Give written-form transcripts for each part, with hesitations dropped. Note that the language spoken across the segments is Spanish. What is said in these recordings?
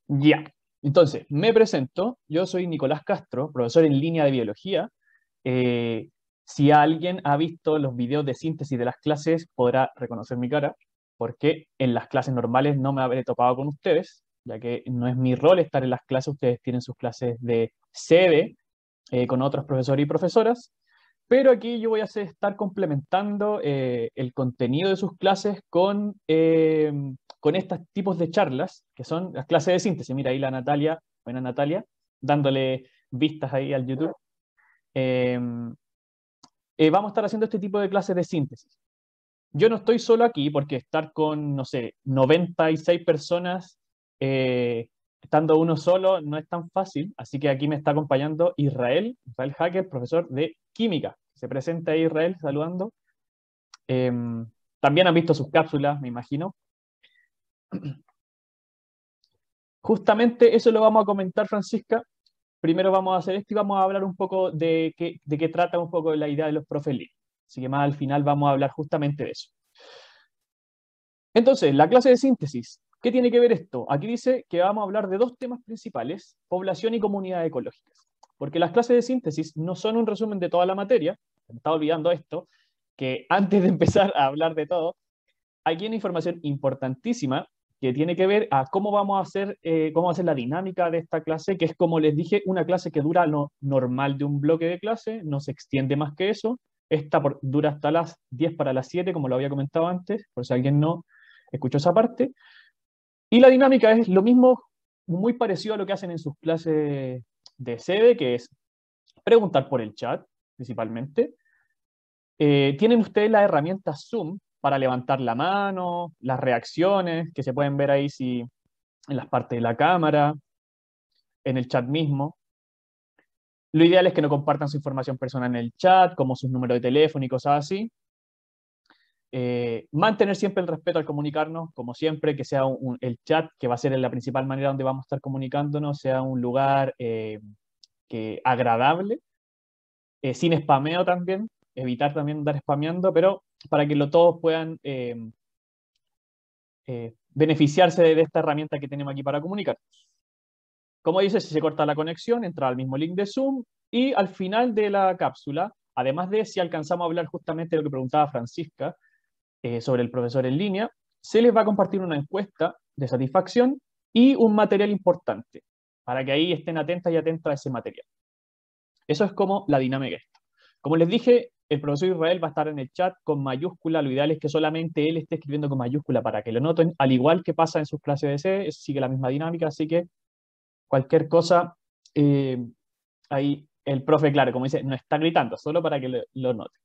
Ya. Entonces, me presento. Yo soy Nicolás Castro, profesor en línea de biología. Eh, si alguien ha visto los videos de síntesis de las clases, podrá reconocer mi cara, porque en las clases normales no me habré topado con ustedes, ya que no es mi rol estar en las clases. Ustedes tienen sus clases de sede con otros profesores y profesoras. Pero aquí yo voy a estar complementando el contenido de sus clases con estos tipos de charlas, que son las clases de síntesis. Mira ahí la Natalia, buena Natalia, dándole vistas ahí al YouTube. Eh, Vamos a estar haciendo este tipo de clases de síntesis. Yo no estoy solo aquí porque estar con, no sé, 96 personas, estando uno solo, no es tan fácil. Así que aquí me está acompañando Israel Hacker, profesor de química. Se presenta ahí Israel saludando. Eh, También han visto sus cápsulas, me imagino. Justamente eso lo vamos a comentar, Francisca. Primero vamos a hacer esto y vamos a hablar un poco de qué trata un poco la idea de los profes libres. Así que más al final vamos a hablar justamente de eso. Entonces, la clase de síntesis. ¿Qué tiene que ver esto? Aquí dice que vamos a hablar de dos temas principales, población y comunidades ecológicas. Porque las clases de síntesis no son un resumen de toda la materia, me estaba olvidando esto, que antes de empezar a hablar de todo, aquí hay una información importantísima que tiene que ver a cómo va a ser la dinámica de esta clase, que es, como les dije, una clase que dura lo normal de un bloque de clase, no se extiende más que eso. Dura hasta las 10 para las 7, como lo había comentado antes, por si alguien no escuchó esa parte. Y la dinámica es lo mismo, muy parecido a lo que hacen en sus clases de sede, que es preguntar por el chat, principalmente. Tienen ustedes la herramienta Zoom para levantar la mano, las reacciones que se pueden ver ahí si, en las partes de la cámara, en el chat mismo. Lo ideal es que no compartan su información personal en el chat, como sus números de teléfono y cosas así. Mantener siempre el respeto al comunicarnos, como siempre, que sea el chat, que va a ser la principal manera donde vamos a estar comunicándonos, sea un lugar agradable, sin spameo también, evitar también dar spameando, pero para que todos puedan beneficiarse de esta herramienta que tenemos aquí para comunicar. Como dice, si se corta la conexión, entra al mismo link de Zoom y al final de la cápsula, además de si alcanzamos a hablar justamente de lo que preguntaba Francisca sobre el profesor en línea, se les va a compartir una encuesta de satisfacción y un material importante para que ahí estén atentas y atentos a ese material. Eso es como la dinámica de esto. Como les dije, el profesor Israel va a estar en el chat con mayúscula. Lo ideal es que solamente él esté escribiendo con mayúscula para que lo noten, al igual que pasa en sus clases de C, sigue la misma dinámica, así que cualquier cosa, eh, ahí el profe, claro, como dice, no está gritando, solo para que lo noten.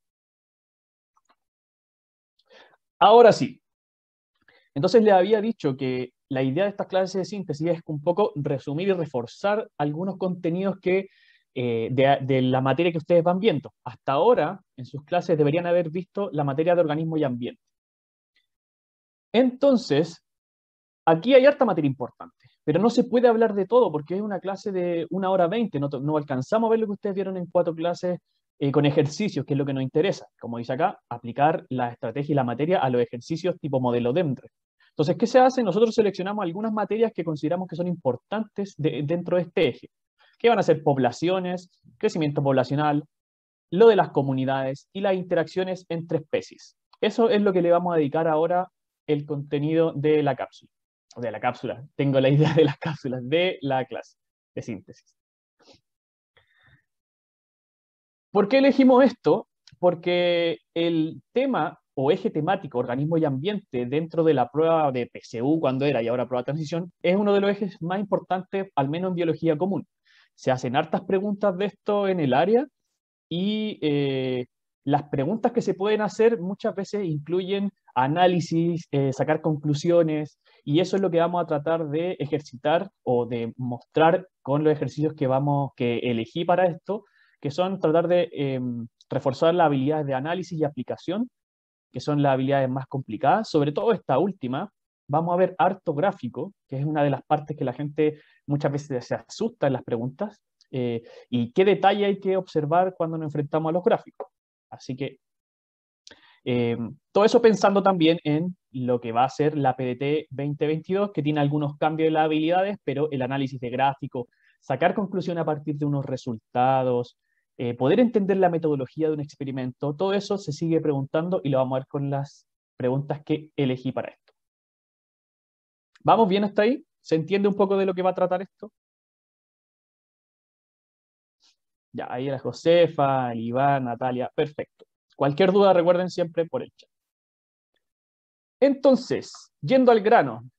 Ahora sí, entonces le había dicho que la idea de estas clases de síntesis es un poco resumir y reforzar algunos contenidos de la materia que ustedes van viendo. Hasta ahora, en sus clases deberían haber visto la materia de organismo y ambiente. Entonces, aquí hay harta materia importante, pero no se puede hablar de todo porque es una clase de 1 hora 20, no alcanzamos a ver lo que ustedes vieron en 4 clases con ejercicios, que es lo que nos interesa. Como dice acá, aplicar la estrategia y la materia a los ejercicios tipo modelo DEMRE. Entonces, ¿qué se hace? Nosotros seleccionamos algunas materias que consideramos que son importantes dentro de este eje, que van a ser poblaciones, crecimiento poblacional, lo de las comunidades y las interacciones entre especies. Eso es lo que le vamos a dedicar ahora el contenido de la cápsula. O de la cápsula, tengo la idea de las cápsulas, de la clase de síntesis. ¿Por qué elegimos esto? Porque el tema o eje temático, organismo y ambiente, dentro de la prueba de PSU, cuando era y ahora prueba de transición, es uno de los ejes más importantes, al menos en biología común. Se hacen hartas preguntas de esto en el área y las preguntas que se pueden hacer muchas veces incluyen análisis, sacar conclusiones, y eso es lo que vamos a tratar de ejercitar o de mostrar con los ejercicios que elegí para esto, que son tratar de reforzar las habilidades de análisis y aplicación, que son las habilidades más complicadas, sobre todo esta última. Vamos a ver harto gráfico, que es una de las partes que la gente muchas veces se asusta en las preguntas, y qué detalle hay que observar cuando nos enfrentamos a los gráficos. Así que Todo eso pensando también en lo que va a ser la PDT 2022, que tiene algunos cambios en las habilidades, pero el análisis de gráficos, sacar conclusiones a partir de unos resultados, poder entender la metodología de un experimento, todo eso se sigue preguntando y lo vamos a ver con las preguntas que elegí para esto. ¿Vamos bien hasta ahí? ¿Se entiende un poco de lo que va a tratar esto? Ya, ahí la Josefa, el Iván, Natalia, perfecto. Cualquier duda recuerden siempre por el chat. Entonces, yendo al grano.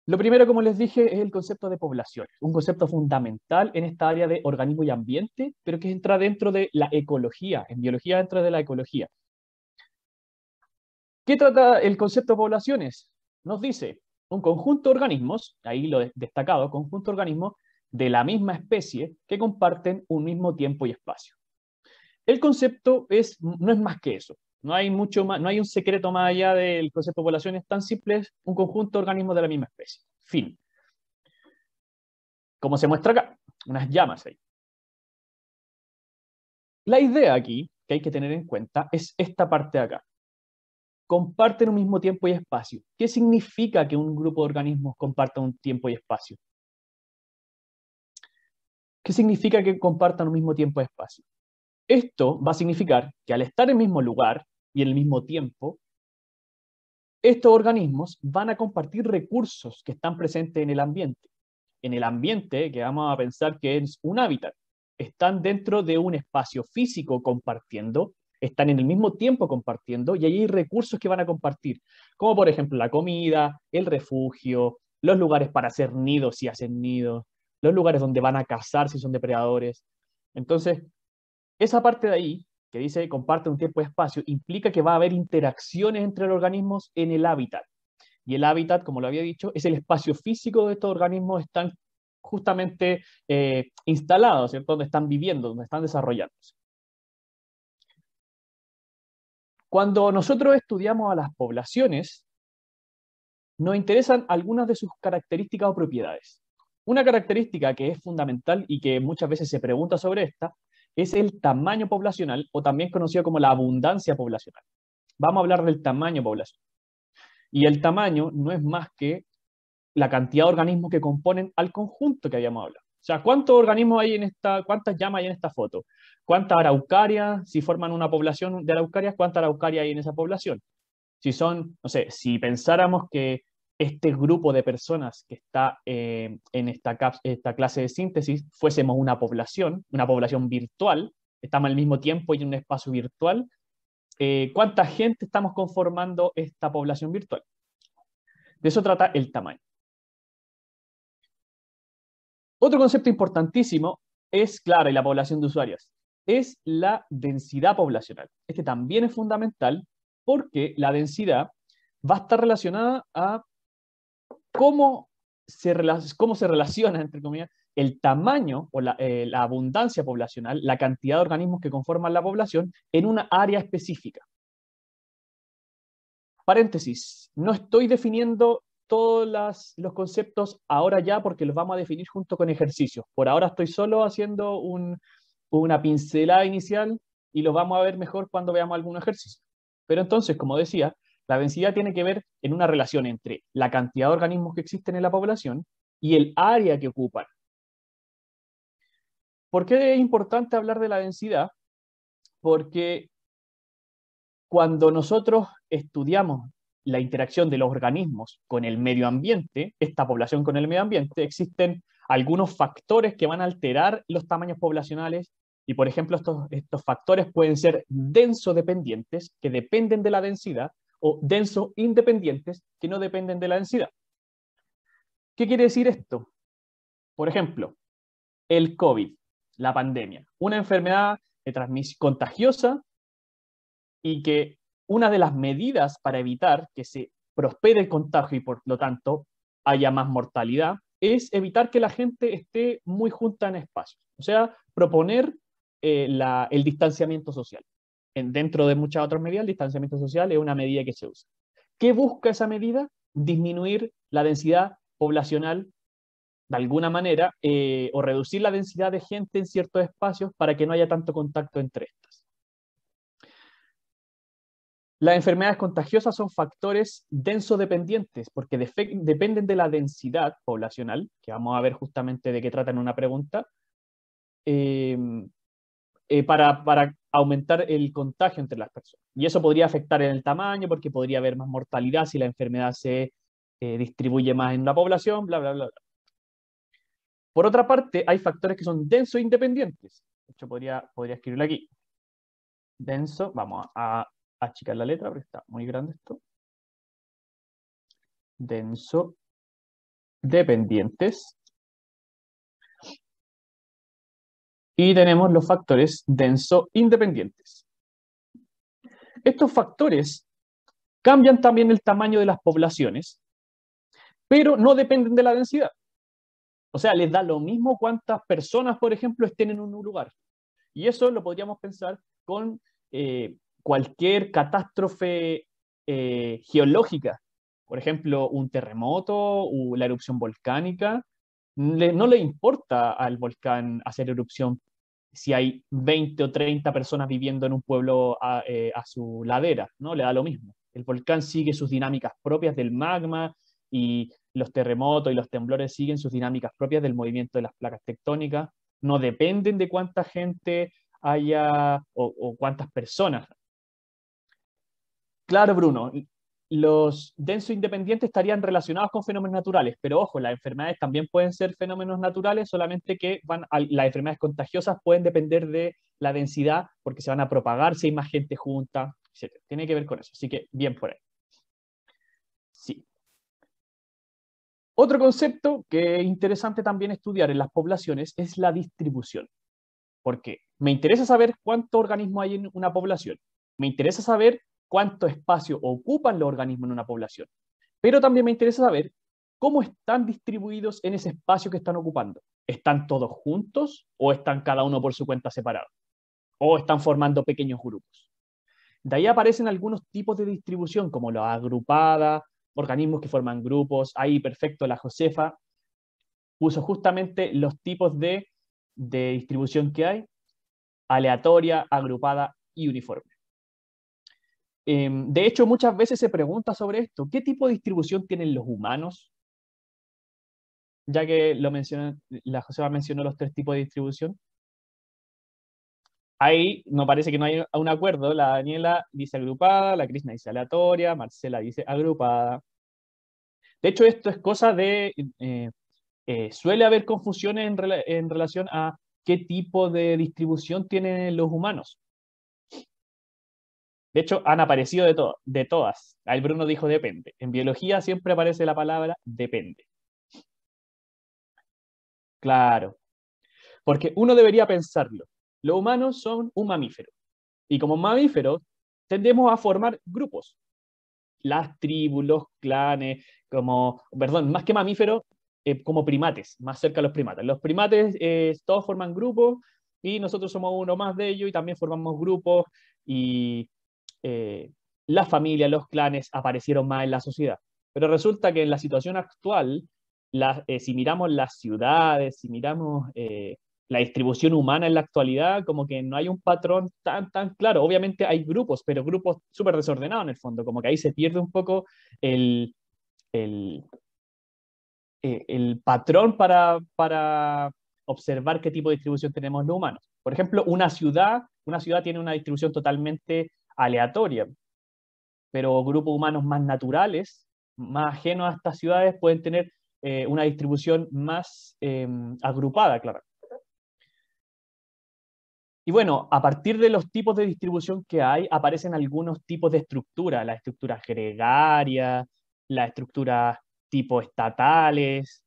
Lo primero, como les dije, es el concepto de poblaciones, un concepto fundamental en esta área de organismo y ambiente, pero que entra dentro de la ecología, en biología dentro de la ecología. ¿Qué trata el concepto de poblaciones? Nos dice un conjunto de organismos, ahí lo he destacado, conjunto de organismos de la misma especie que comparten un mismo tiempo y espacio. El concepto no es más que eso. No hay mucho más, no hay un secreto más allá del concepto de población, es tan simple, es un conjunto de organismos de la misma especie. Fin. Como se muestra acá, unas llamas ahí. La idea aquí, que hay que tener en cuenta, es esta parte de acá. Comparten un mismo tiempo y espacio. ¿Qué significa que un grupo de organismos comparta un tiempo y espacio? ¿Qué significa que compartan un mismo tiempo y espacio? Esto va a significar que al estar en el mismo lugar y en el mismo tiempo, estos organismos van a compartir recursos que están presentes en el ambiente. En el ambiente, que vamos a pensar que es un hábitat, están dentro de un espacio físico compartiendo, están en el mismo tiempo compartiendo y ahí hay recursos que van a compartir, como por ejemplo la comida, el refugio, los lugares para hacer nidos si hacen nidos, los lugares donde van a cazar si son depredadores. Entonces, esa parte de ahí, que dice comparte un tiempo y espacio, implica que va a haber interacciones entre los organismos en el hábitat. Y el hábitat, como lo había dicho, es el espacio físico de estos organismos, están justamente instalados, ¿cierto? Donde están viviendo, donde están desarrollándose. Cuando nosotros estudiamos a las poblaciones, nos interesan algunas de sus características o propiedades. Una característica que es fundamental y que muchas veces se pregunta sobre esta es el tamaño poblacional, o también conocido como la abundancia poblacional. Vamos a hablar del tamaño poblacional. Y el tamaño no es más que la cantidad de organismos que componen al conjunto que habíamos hablado. O sea, ¿cuántos organismos hay en cuántas llamas hay en esta foto? ¿Cuántas araucarias, si forman una población de araucarias, cuántas araucarias hay en esa población? Si son, no sé, si pensáramos que este grupo de personas que está en esta clase de síntesis fuésemos una población virtual, estamos al mismo tiempo y en un espacio virtual, ¿cuánta gente estamos conformando esta población virtual? De eso trata el tamaño. Otro concepto importantísimo es, claro, y la población de usuarios, es la densidad poblacional. Este también es fundamental porque la densidad va a estar relacionada a cómo se relaciona, entre comillas, el tamaño o la abundancia poblacional, la cantidad de organismos que conforman la población en una área específica. Paréntesis, no estoy definiendo todos los conceptos ahora ya porque los vamos a definir junto con ejercicios. Por ahora estoy solo haciendo una pincelada inicial y lo vamos a ver mejor cuando veamos algún ejercicio. Pero entonces, como decía, la densidad tiene que ver en una relación entre la cantidad de organismos que existen en la población y el área que ocupan. ¿Por qué es importante hablar de la densidad? Porque cuando nosotros estudiamos la interacción de los organismos con el medio ambiente, esta población con el medio ambiente, existen algunos factores que van a alterar los tamaños poblacionales y, por ejemplo, estos factores pueden ser denso dependientes, que dependen de la densidad, o denso independientes, que no dependen de la densidad. ¿Qué quiere decir esto? Por ejemplo, el COVID, la pandemia, una enfermedad de transmisión contagiosa y que una de las medidas para evitar que se prospere el contagio y por lo tanto haya más mortalidad es evitar que la gente esté muy junta en espacios. O sea, proponer el distanciamiento social. Dentro de muchas otras medidas, el distanciamiento social es una medida que se usa. ¿Qué busca esa medida? Disminuir la densidad poblacional de alguna manera o reducir la densidad de gente en ciertos espacios para que no haya tanto contacto entre estas. Las enfermedades contagiosas son factores densodependientes porque dependen de la densidad poblacional, que vamos a ver justamente de qué trata en una pregunta, eh, para aumentar el contagio entre las personas. Y eso podría afectar en el tamaño porque podría haber más mortalidad si la enfermedad se distribuye más en la población, bla, bla, bla, bla. Por otra parte, hay factores que son denso independientes. De hecho, podría escribirlo aquí. Denso, vamos a achicar la letra porque está muy grande esto. Denso dependientes. Y tenemos los factores denso independientes. Estos factores cambian también el tamaño de las poblaciones, pero no dependen de la densidad. O sea, les da lo mismo cuántas personas, por ejemplo, estén en un lugar. Y eso lo podríamos pensar con cualquier catástrofe geológica. Por ejemplo, un terremoto o la erupción volcánica. No le importa al volcán hacer erupción si hay 20 o 30 personas viviendo en un pueblo a su ladera, ¿no? Le da lo mismo. El volcán sigue sus dinámicas propias del magma y los terremotos y los temblores siguen sus dinámicas propias del movimiento de las placas tectónicas. No dependen de cuánta gente haya o cuántas personas. Claro, Bruno, los densos independientes estarían relacionados con fenómenos naturales, pero ojo, las enfermedades también pueden ser fenómenos naturales, solamente que las enfermedades contagiosas pueden depender de la densidad porque se van a propagar si hay más gente junta, etc. Tiene que ver con eso, así que bien por ahí. Sí. Otro concepto que es interesante también estudiar en las poblaciones es la distribución. Porque me interesa saber cuántos organismos hay en una población. Me interesa saber cuánto espacio ocupan los organismos en una población. Pero también me interesa saber cómo están distribuidos en ese espacio que están ocupando. ¿Están todos juntos o están cada uno por su cuenta separado? ¿O están formando pequeños grupos? De ahí aparecen algunos tipos de distribución, como la agrupada, organismos que forman grupos. Ahí, perfecto, la Josefa puso justamente los tipos de distribución que hay: aleatoria, agrupada y uniforme. De hecho, muchas veces se pregunta sobre esto: ¿qué tipo de distribución tienen los humanos? Ya que la Josefa mencionó los tres tipos de distribución. Ahí no parece que no hay un acuerdo. La Daniela dice agrupada, la Krishna dice aleatoria, Marcela dice agrupada. De hecho, esto es cosa de... suele haber confusiones en relación a qué tipo de distribución tienen los humanos. De hecho, han aparecido de todas. El Bruno dijo depende. En biología siempre aparece la palabra depende. Claro, porque uno debería pensarlo. Los humanos son un mamífero. Y como mamíferos, tendemos a formar grupos. Las tribus, los clanes, perdón, más que mamíferos, como primates, más cerca a los primates. Los primates todos forman grupos y nosotros somos uno más de ellos y también formamos grupos y eh, las familias, los clanes aparecieron más en la sociedad. Pero resulta que en la situación actual, si miramos las ciudades, si miramos la distribución humana en la actualidad, como que no hay un patrón tan claro. Obviamente hay grupos, pero grupos súper desordenados en el fondo, como que ahí se pierde un poco el, el, el patrón para observar qué tipo de distribución tenemos los humanos. Por ejemplo, una ciudad tiene una distribución totalmente aleatoria, pero grupos humanos más naturales, más ajenos a estas ciudades, pueden tener una distribución más agrupada, claro. Y bueno, a partir de los tipos de distribución que hay, aparecen algunos tipos de estructura: las estructuras gregarias, las estructuras tipo estatales,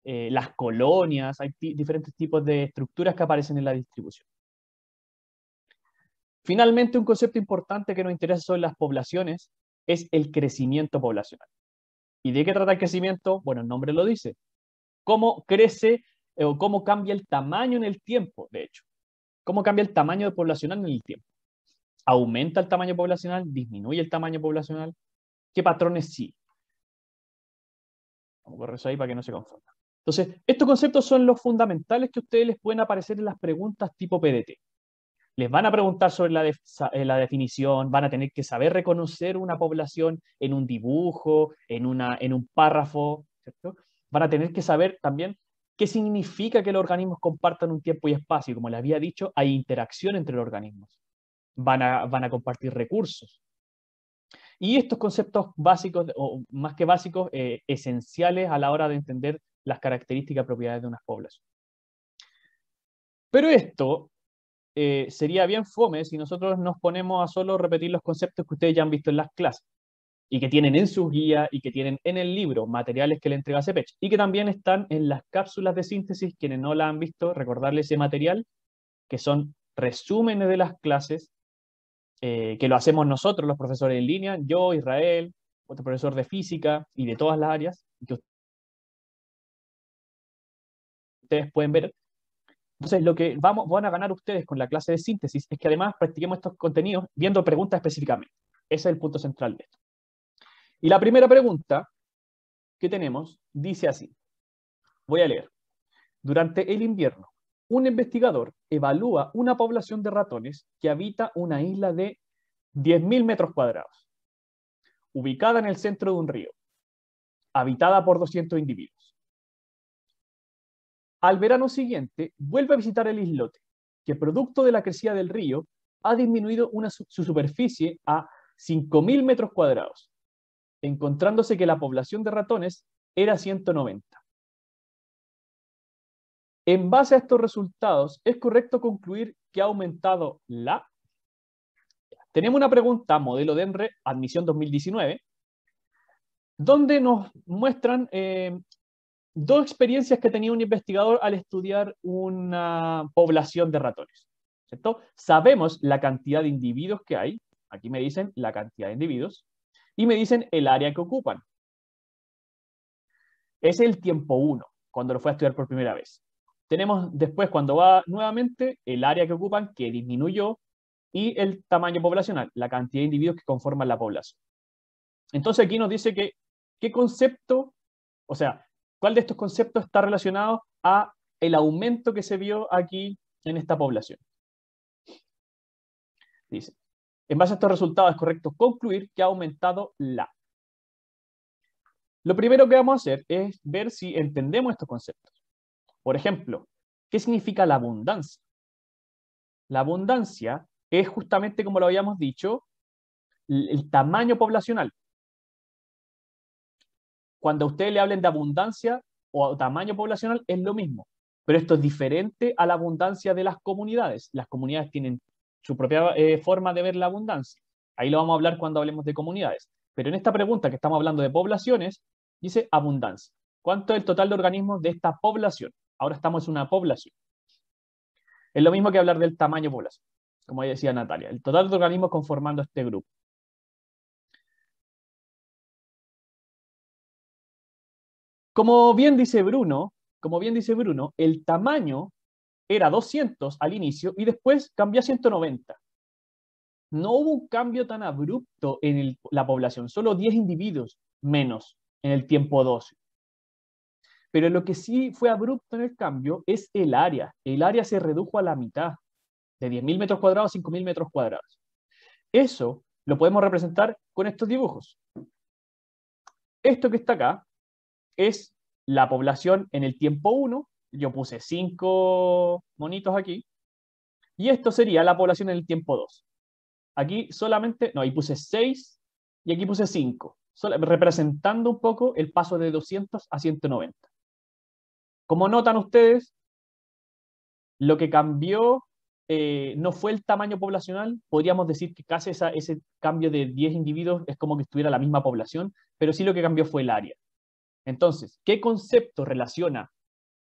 las colonias. Hay diferentes tipos de estructuras que aparecen en la distribución. Finalmente, un concepto importante que nos interesa sobre las poblaciones es el crecimiento poblacional. ¿Y de qué trata el crecimiento? Bueno, el nombre lo dice. ¿Cómo crece o cómo cambia el tamaño en el tiempo, de hecho? ¿Cómo cambia el tamaño poblacional en el tiempo? ¿Aumenta el tamaño poblacional? ¿Disminuye el tamaño poblacional? ¿Qué patrones sí? Vamos a correr eso ahí para que no se confunda. Entonces, estos conceptos son los fundamentales que a ustedes les pueden aparecer en las preguntas tipo PDT. les van a preguntar sobre la definición, van a tener que saber reconocer una población en un dibujo, en un párrafo, ¿cierto? Van a tener que saber también qué significa que los organismos compartan un tiempo y espacio. Como les había dicho, hay interacción entre los organismos. Van a compartir recursos. Y estos conceptos básicos, o más que básicos, esenciales a la hora de entender las características y propiedades de unas poblaciones. Pero esto sería bien fome si nosotros nos ponemos a solo repetir los conceptos que ustedes ya han visto en las clases y que tienen en sus guías y que tienen en el libro, materiales que le entrega CEPECH, y que también están en las cápsulas de síntesis. Quienes no la han visto, recordarles ese material, que son resúmenes de las clases, que lo hacemos nosotros, los profesores en línea, yo, Israel, otro profesor de física y de todas las áreas, que ustedes pueden ver. Entonces, lo que van a ganar ustedes con la clase de síntesis es que además practiquemos estos contenidos viendo preguntas específicamente. Ese es el punto central de esto. Y la primera pregunta que tenemos dice así. Voy a leer. Durante el invierno, un investigador evalúa una población de ratones que habita una isla de 10.000 metros cuadrados, ubicada en el centro de un río, habitada por 200 individuos. Al verano siguiente, vuelve a visitar el islote, que producto de la crecida del río, ha disminuido su superficie a 5.000 metros cuadrados, encontrándose que la población de ratones era 190. En base a estos resultados, ¿es correcto concluir que ha aumentado la? Tenemos una pregunta, modelo de ENRE, admisión 2019, donde nos muestran dos experiencias que tenía un investigador al estudiar una población de ratones, ¿cierto? Sabemos la cantidad de individuos que hay, aquí me dicen la cantidad de individuos, y me dicen el área que ocupan. Ese es el tiempo 1, cuando lo fue a estudiar por primera vez. Tenemos después, cuando va nuevamente, el área que ocupan, que disminuyó, y el tamaño poblacional, la cantidad de individuos que conforman la población. Entonces aquí nos dice que, ¿qué concepto, o sea, cuál de estos conceptos está relacionado a el aumento que se vio aquí en esta población? Dice, en base a estos resultados es correcto concluir que ha aumentado la. Lo primero que vamos a hacer es ver si entendemos estos conceptos. Por ejemplo, ¿qué significa la abundancia? La abundancia es justamente, como lo habíamos dicho, el tamaño poblacional. Cuando a ustedes le hablen de abundancia o tamaño poblacional, es lo mismo. Pero esto es diferente a la abundancia de las comunidades. Las comunidades tienen su propia forma de ver la abundancia. Ahí lo vamos a hablar cuando hablemos de comunidades. Pero en esta pregunta que estamos hablando de poblaciones, dice abundancia. ¿Cuánto es el total de organismos de esta población? Ahora estamos en una población. Es lo mismo que hablar del tamaño población, como decía Natalia. El total de organismos conformando este grupo. Como bien dice Bruno, el tamaño era 200 al inicio y después cambió a 190. No hubo un cambio tan abrupto en la población, solo 10 individuos menos en el tiempo 12. Pero lo que sí fue abrupto en el cambio es el área. El área se redujo a la mitad, de 10.000 metros cuadrados a 5.000 metros cuadrados. Eso lo podemos representar con estos dibujos. Esto que está acá es la población en el tiempo 1. Yo puse 5 monitos aquí. Y esto sería la población en el tiempo 2. Aquí solamente, no, ahí puse 6 y aquí puse 5, representando un poco el paso de 200 a 190. Como notan ustedes, lo que cambió no fue el tamaño poblacional, podríamos decir que casi ese cambio de 10 individuos es como que estuviera la misma población, pero sí lo que cambió fue el área. Entonces, ¿qué concepto relaciona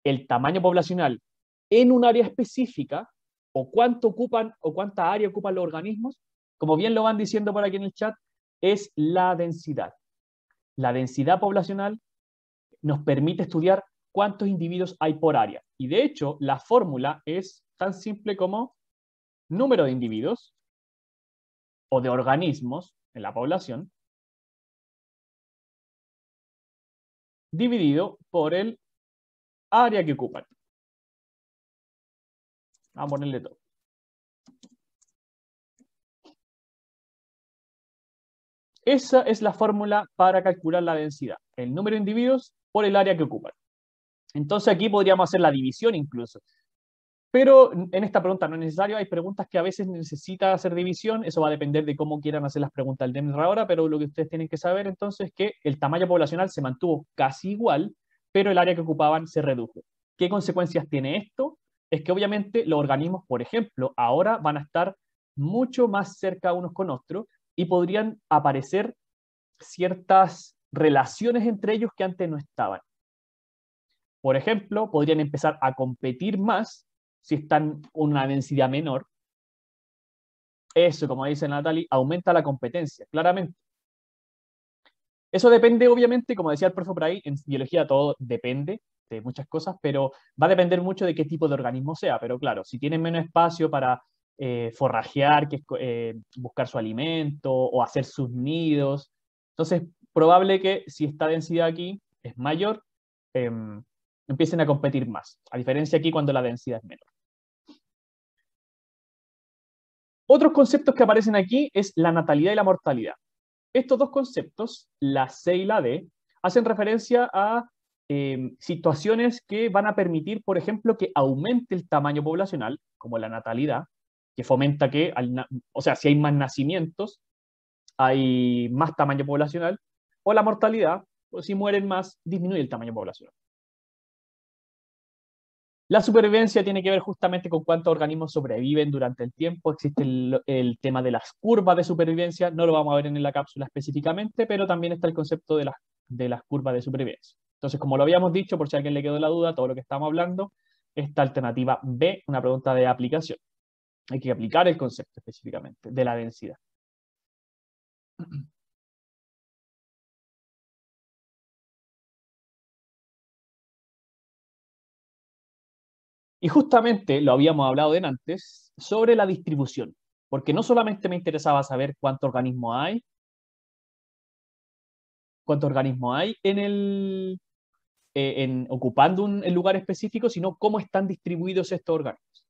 el tamaño poblacional en un área específica o cuánto ocupan o cuánta área ocupan los organismos? Como bien lo van diciendo por aquí en el chat, es la densidad. La densidad poblacional nos permite estudiar cuántos individuos hay por área. Y de hecho, la fórmula es tan simple como número de individuos o de organismos en la población dividido por el área que ocupan. Vamos a ponerle todo. Esa es la fórmula para calcular la densidad, el número de individuos por el área que ocupan. Entonces aquí podríamos hacer la división incluso. Pero en esta pregunta no es necesario, hay preguntas que a veces necesita hacer división, eso va a depender de cómo quieran hacer las preguntas del DEMR ahora, pero lo que ustedes tienen que saber entonces es que el tamaño poblacional se mantuvo casi igual, pero el área que ocupaban se redujo. ¿Qué consecuencias tiene esto? Es que obviamente los organismos, por ejemplo, ahora van a estar mucho más cerca unos con otros y podrían aparecer ciertas relaciones entre ellos que antes no estaban. Por ejemplo, podrían empezar a competir más si están con una densidad menor. Eso, como dice Natalie, aumenta la competencia, claramente. Eso depende, obviamente, como decía el profe por ahí, en biología todo depende de muchas cosas, pero va a depender mucho de qué tipo de organismo sea. Pero claro, si tienen menos espacio para forrajear, que es, buscar su alimento o hacer sus nidos, entonces probable que si esta densidad aquí es mayor, empiecen a competir más, a diferencia aquí cuando la densidad es menor. Otros conceptos que aparecen aquí es la natalidad y la mortalidad. Estos dos conceptos, la C y la D, hacen referencia a situaciones que van a permitir, por ejemplo, que aumente el tamaño poblacional, como la natalidad, que fomenta que, o sea, si hay más nacimientos, hay más tamaño poblacional, o la mortalidad, o si mueren más, disminuye el tamaño poblacional. La supervivencia tiene que ver justamente con cuántos organismos sobreviven durante el tiempo. Existe el tema de las curvas de supervivencia, no lo vamos a ver en la cápsula específicamente, pero también está el concepto de las curvas de supervivencia. Entonces, como lo habíamos dicho, por si a alguien le quedó la duda, todo lo que estamos hablando, esta alternativa B, una pregunta de aplicación. Hay que aplicar el concepto específicamente de la densidad. Y justamente lo habíamos hablado de antes sobre la distribución, porque no solamente me interesaba saber cuántos organismos hay ocupando el lugar específico, sino cómo están distribuidos estos organismos.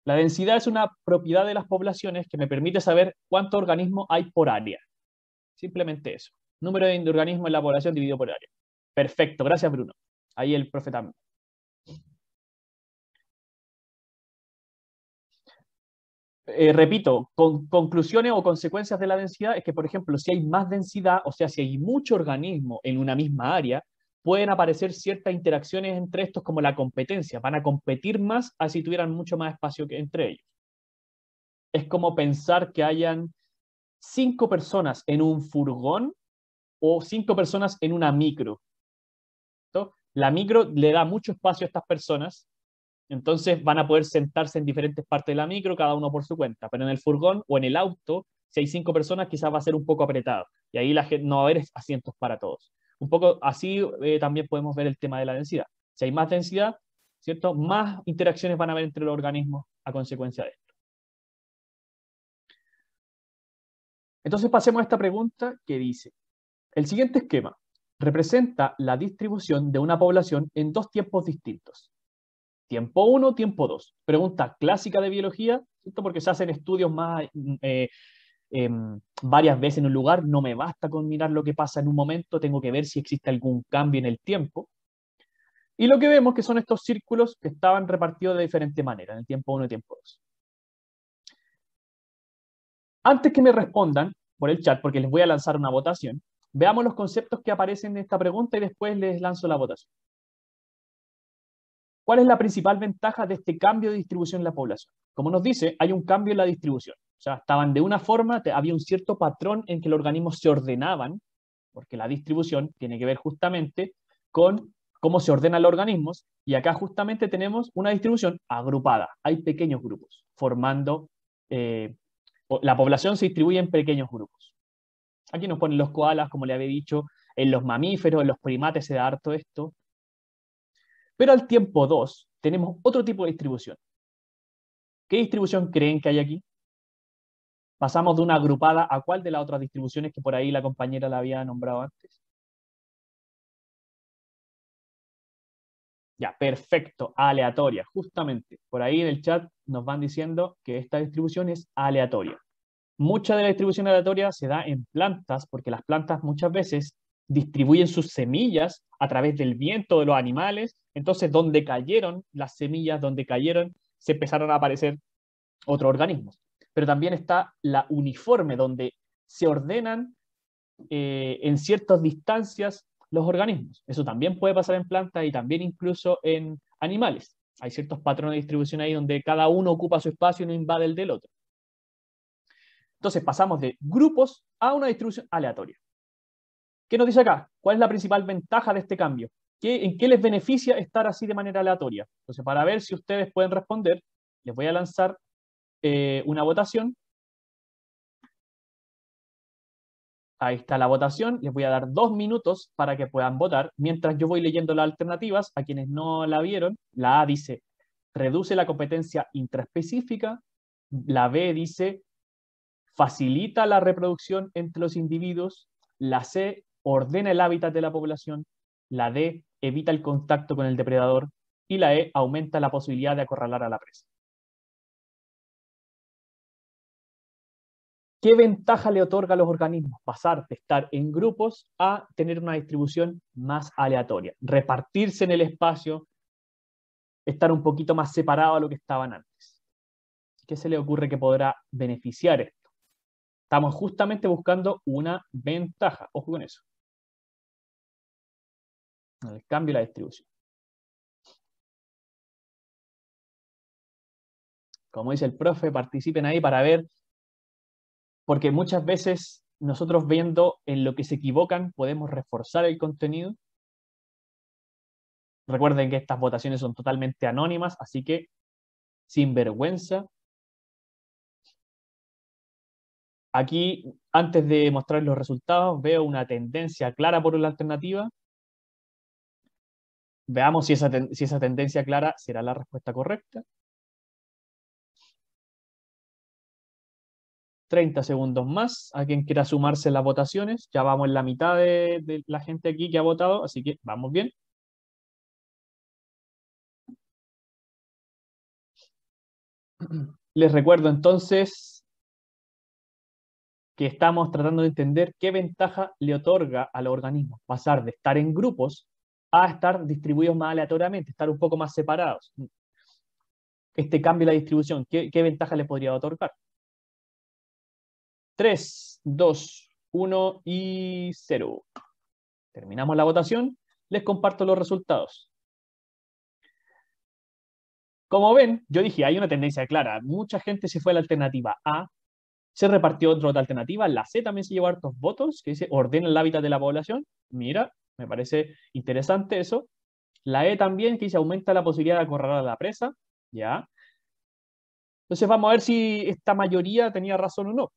La densidad es una propiedad de las poblaciones que me permite saber cuántos organismos hay por área. Simplemente eso. Número de organismos en la población dividido por área. Perfecto, gracias Bruno. Ahí el profe también. Repito, conclusiones o consecuencias de la densidad es que, por ejemplo, si hay más densidad, o sea, si hay mucho organismo en una misma área, pueden aparecer ciertas interacciones entre estos como la competencia. Van a competir más a si tuvieran mucho más espacio que entre ellos. Es como pensar que hayan 5 personas en un furgón o 5 personas en una micro. ¿No? La micro le da mucho espacio a estas personas, entonces van a poder sentarse en diferentes partes de la micro, cada uno por su cuenta. Pero en el furgón o en el auto, si hay 5 personas, quizás va a ser un poco apretado. Y ahí la gente, no va a haber asientos para todos. Un poco así también podemos ver el tema de la densidad. Si hay más densidad, ¿cierto? Más interacciones van a haber entre los organismos a consecuencia de esto. Entonces pasemos a esta pregunta que dice, el siguiente esquema representa la distribución de una población en dos tiempos distintos. Tiempo 1, tiempo 2. Pregunta clásica de biología, ¿cierto? Porque se hacen estudios más varias veces en un lugar, no me basta con mirar lo que pasa en un momento, tengo que ver si existe algún cambio en el tiempo. Y lo que vemos que son estos círculos que estaban repartidos de diferente manera, en el tiempo 1 y tiempo 2. Antes que me respondan por el chat, porque les voy a lanzar una votación, veamos los conceptos que aparecen en esta pregunta y después les lanzo la votación. ¿Cuál es la principal ventaja de este cambio de distribución en la población? Como nos dice, hay un cambio en la distribución. O sea, estaban de una forma, había un cierto patrón en que los organismos se ordenaban, porque la distribución tiene que ver justamente con cómo se ordenan los organismos, y acá justamente tenemos una distribución agrupada. Hay pequeños grupos formando, la población se distribuye en pequeños grupos. Aquí nos ponen los koalas, como le había dicho, en los mamíferos, en los primates se da harto esto. Pero al tiempo 2 tenemos otro tipo de distribución. ¿Qué distribución creen que hay aquí? Pasamos de una agrupada a cuál de las otras distribuciones que por ahí la compañera la había nombrado antes. Ya, perfecto, aleatoria, justamente. Por ahí en el chat nos van diciendo que esta distribución es aleatoria. Mucha de la distribución aleatoria se da en plantas, porque las plantas muchas veces distribuyen sus semillas a través del viento de los animales. Entonces, donde cayeron las semillas, donde cayeron, se empezaron a aparecer otros organismos. Pero también está la uniforme, donde se ordenan en ciertas distancias los organismos. Eso también puede pasar en plantas y también incluso en animales. Hay ciertos patrones de distribución ahí donde cada uno ocupa su espacio y no invade el del otro. Entonces pasamos de grupos a una distribución aleatoria. ¿Qué nos dice acá? ¿Cuál es la principal ventaja de este cambio? ¿En qué les beneficia estar así de manera aleatoria? Entonces, para ver si ustedes pueden responder, les voy a lanzar una votación. Ahí está la votación. Les voy a dar 2 minutos para que puedan votar. Mientras yo voy leyendo las alternativas, a quienes no la vieron, la A dice, reduce la competencia intraespecífica. La B dice, facilita la reproducción entre los individuos. La C, ordena el hábitat de la población. La D, evita el contacto con el depredador. Y la E, aumenta la posibilidad de acorralar a la presa. ¿Qué ventaja le otorga a los organismos pasar de estar en grupos a tener una distribución más aleatoria? Repartirse en el espacio, estar un poquito más separado a lo que estaban antes. ¿Qué se le ocurre que podrá beneficiar esto? Estamos justamente buscando una ventaja. Ojo con eso. El cambio y la distribución. Como dice el profe, participen ahí para ver, porque muchas veces nosotros viendo en lo que se equivocan podemos reforzar el contenido. Recuerden que estas votaciones son totalmente anónimas, así que sin vergüenza. Aquí, antes de mostrar los resultados, veo una tendencia clara por la alternativa. Veamos si esa tendencia clara será la respuesta correcta. 30 segundos más. A quien quiera sumarse en las votaciones. Ya vamos en la mitad de la gente aquí que ha votado, así que vamos bien. Les recuerdo entonces que estamos tratando de entender qué ventaja le otorga a los organismos pasar de estar en grupos a estar distribuidos más aleatoriamente, estar un poco más separados. Este cambio de la distribución, ¿qué ventaja le podría otorgar? 3, 2, 1 y 0. Terminamos la votación. Les comparto los resultados. Como ven, yo dije, hay una tendencia clara. Mucha gente se fue a la alternativa A, se repartió otra alternativa. La C también se llevó hartos votos, que dice ordena el hábitat de la población. Mira, me parece interesante eso. La E también, que dice aumenta la posibilidad de acorralar a la presa. Ya. Entonces vamos a ver si esta mayoría tenía razón o no.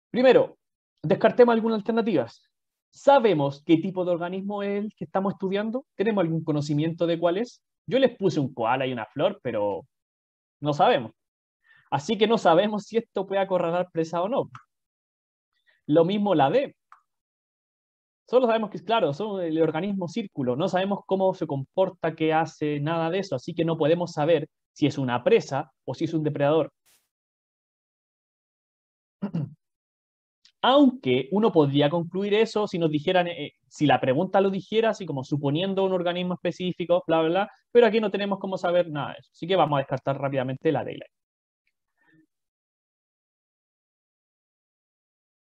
Primero, descartemos algunas alternativas. ¿Sabemos qué tipo de organismo es el que estamos estudiando? ¿Tenemos algún conocimiento de cuál es? Yo les puse un koala y una flor, pero no sabemos. Así que no sabemos si esto puede acorralar presa o no. Lo mismo la D. Solo sabemos que es claro, son el organismo círculo. No sabemos cómo se comporta, qué hace, nada de eso. Así que no podemos saber si es una presa o si es un depredador. Aunque uno podría concluir eso si nos dijeran, si la pregunta lo dijera, así como suponiendo un organismo específico, bla, bla, bla, pero aquí no tenemos cómo saber nada de eso. Así que vamos a descartar rápidamente la D.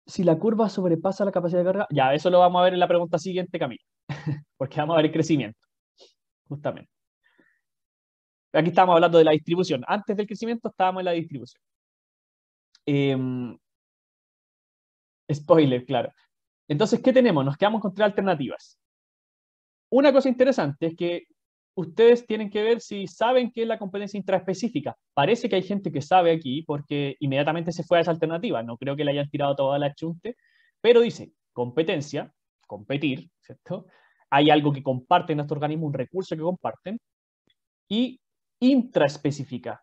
Si la curva sobrepasa la capacidad de carga, ya, eso lo vamos a ver en la pregunta siguiente, Camilo, porque vamos a ver el crecimiento, justamente. Aquí estábamos hablando de la distribución. Antes del crecimiento estábamos en la distribución. Spoiler, claro. Entonces, ¿qué tenemos? Nos quedamos con 3 alternativas. Una cosa interesante es que ustedes tienen que ver si saben qué es la competencia intraespecífica. Parece que hay gente que sabe aquí porque inmediatamente se fue a esa alternativa. No creo que le hayan tirado toda la chunte, pero dice competencia, competir, ¿cierto? Hay algo que comparten estos organismos, un recurso que comparten, y intraespecífica.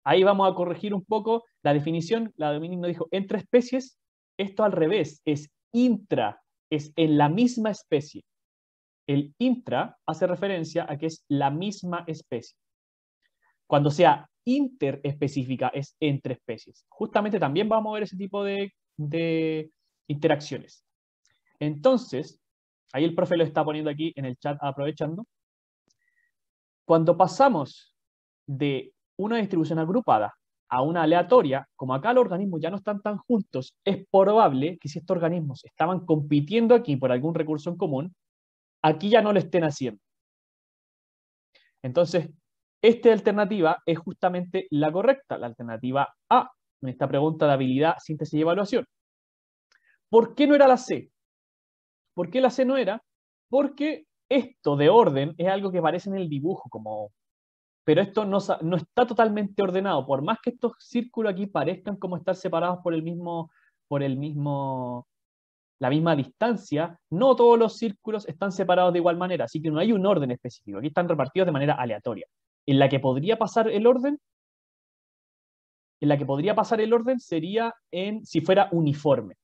Ahí vamos a corregir un poco la definición. La Dominique nos dijo entre especies. Esto al revés, es intra, es en la misma especie. El intra hace referencia a que es la misma especie. Cuando sea interespecífica es entre especies. Justamente también vamos a ver ese tipo de interacciones. Entonces, ahí el profe lo está poniendo aquí en el chat aprovechando. Cuando pasamos de una distribución agrupada a una aleatoria, como acá los organismos ya no están tan juntos, es probable que si estos organismos estaban compitiendo aquí por algún recurso en común, aquí ya no lo estén haciendo. Entonces, esta alternativa es justamente la correcta, la alternativa A, en esta pregunta de habilidad, síntesis y evaluación. ¿Por qué no era la C? ¿Por qué la C no era? Porque esto de orden es algo que aparece en el dibujo, pero esto no está totalmente ordenado. Por más que estos círculos aquí parezcan como estar separados la misma distancia, no todos los círculos están separados de igual manera, así que no hay un orden específico. Aquí están repartidos de manera aleatoria. En la que podría pasar el orden, sería si fuera uniforme.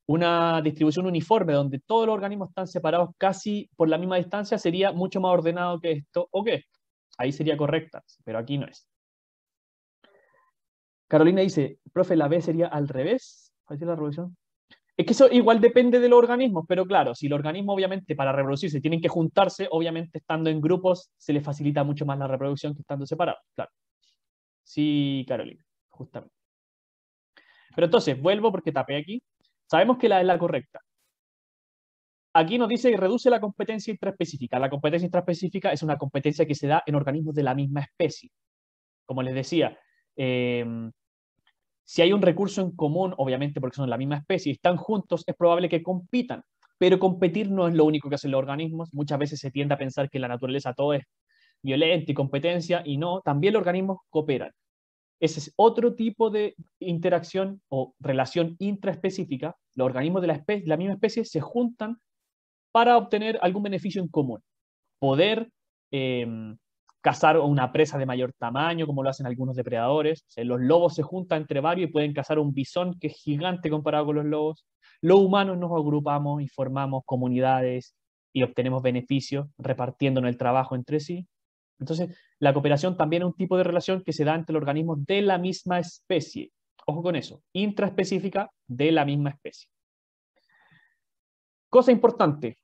Una distribución uniforme donde todos los organismos están separados casi por la misma distancia sería mucho más ordenado que esto o que esto. Ahí sería correcta, pero aquí no es. Carolina dice, profe, la B sería al revés. ¿Cuál es la revolución? Es que eso igual depende de los organismos, pero claro, si los organismos obviamente para reproducirse tienen que juntarse, obviamente estando en grupos se les facilita mucho más la reproducción que estando separados, claro. Sí, Carolina, justamente. Pero entonces, vuelvo porque tapé aquí. Sabemos que la es la correcta. Aquí nos dice que reduce la competencia intraespecífica. La competencia intraespecífica es una competencia que se da en organismos de la misma especie. Como les decía, si hay un recurso en común, obviamente porque son de la misma especie y están juntos, es probable que compitan. Pero competir no es lo único que hacen los organismos. Muchas veces se tiende a pensar que en la naturaleza todo es violenta y competencia, y no, también los organismos cooperan. Ese es otro tipo de interacción o relación intraespecífica. Los organismos de la misma especie se juntan para obtener algún beneficio en común. Poder eh, cazar una presa de mayor tamaño, como lo hacen algunos depredadores. O sea, los lobos se juntan entre varios y pueden cazar un bisón que es gigante comparado con los lobos. Los humanos nos agrupamos y formamos comunidades y obtenemos beneficios repartiéndonos el trabajo entre sí. Entonces, la cooperación también es un tipo de relación que se da entre los organismos de la misma especie. Ojo con eso, intraespecífica de la misma especie. Cosa importante,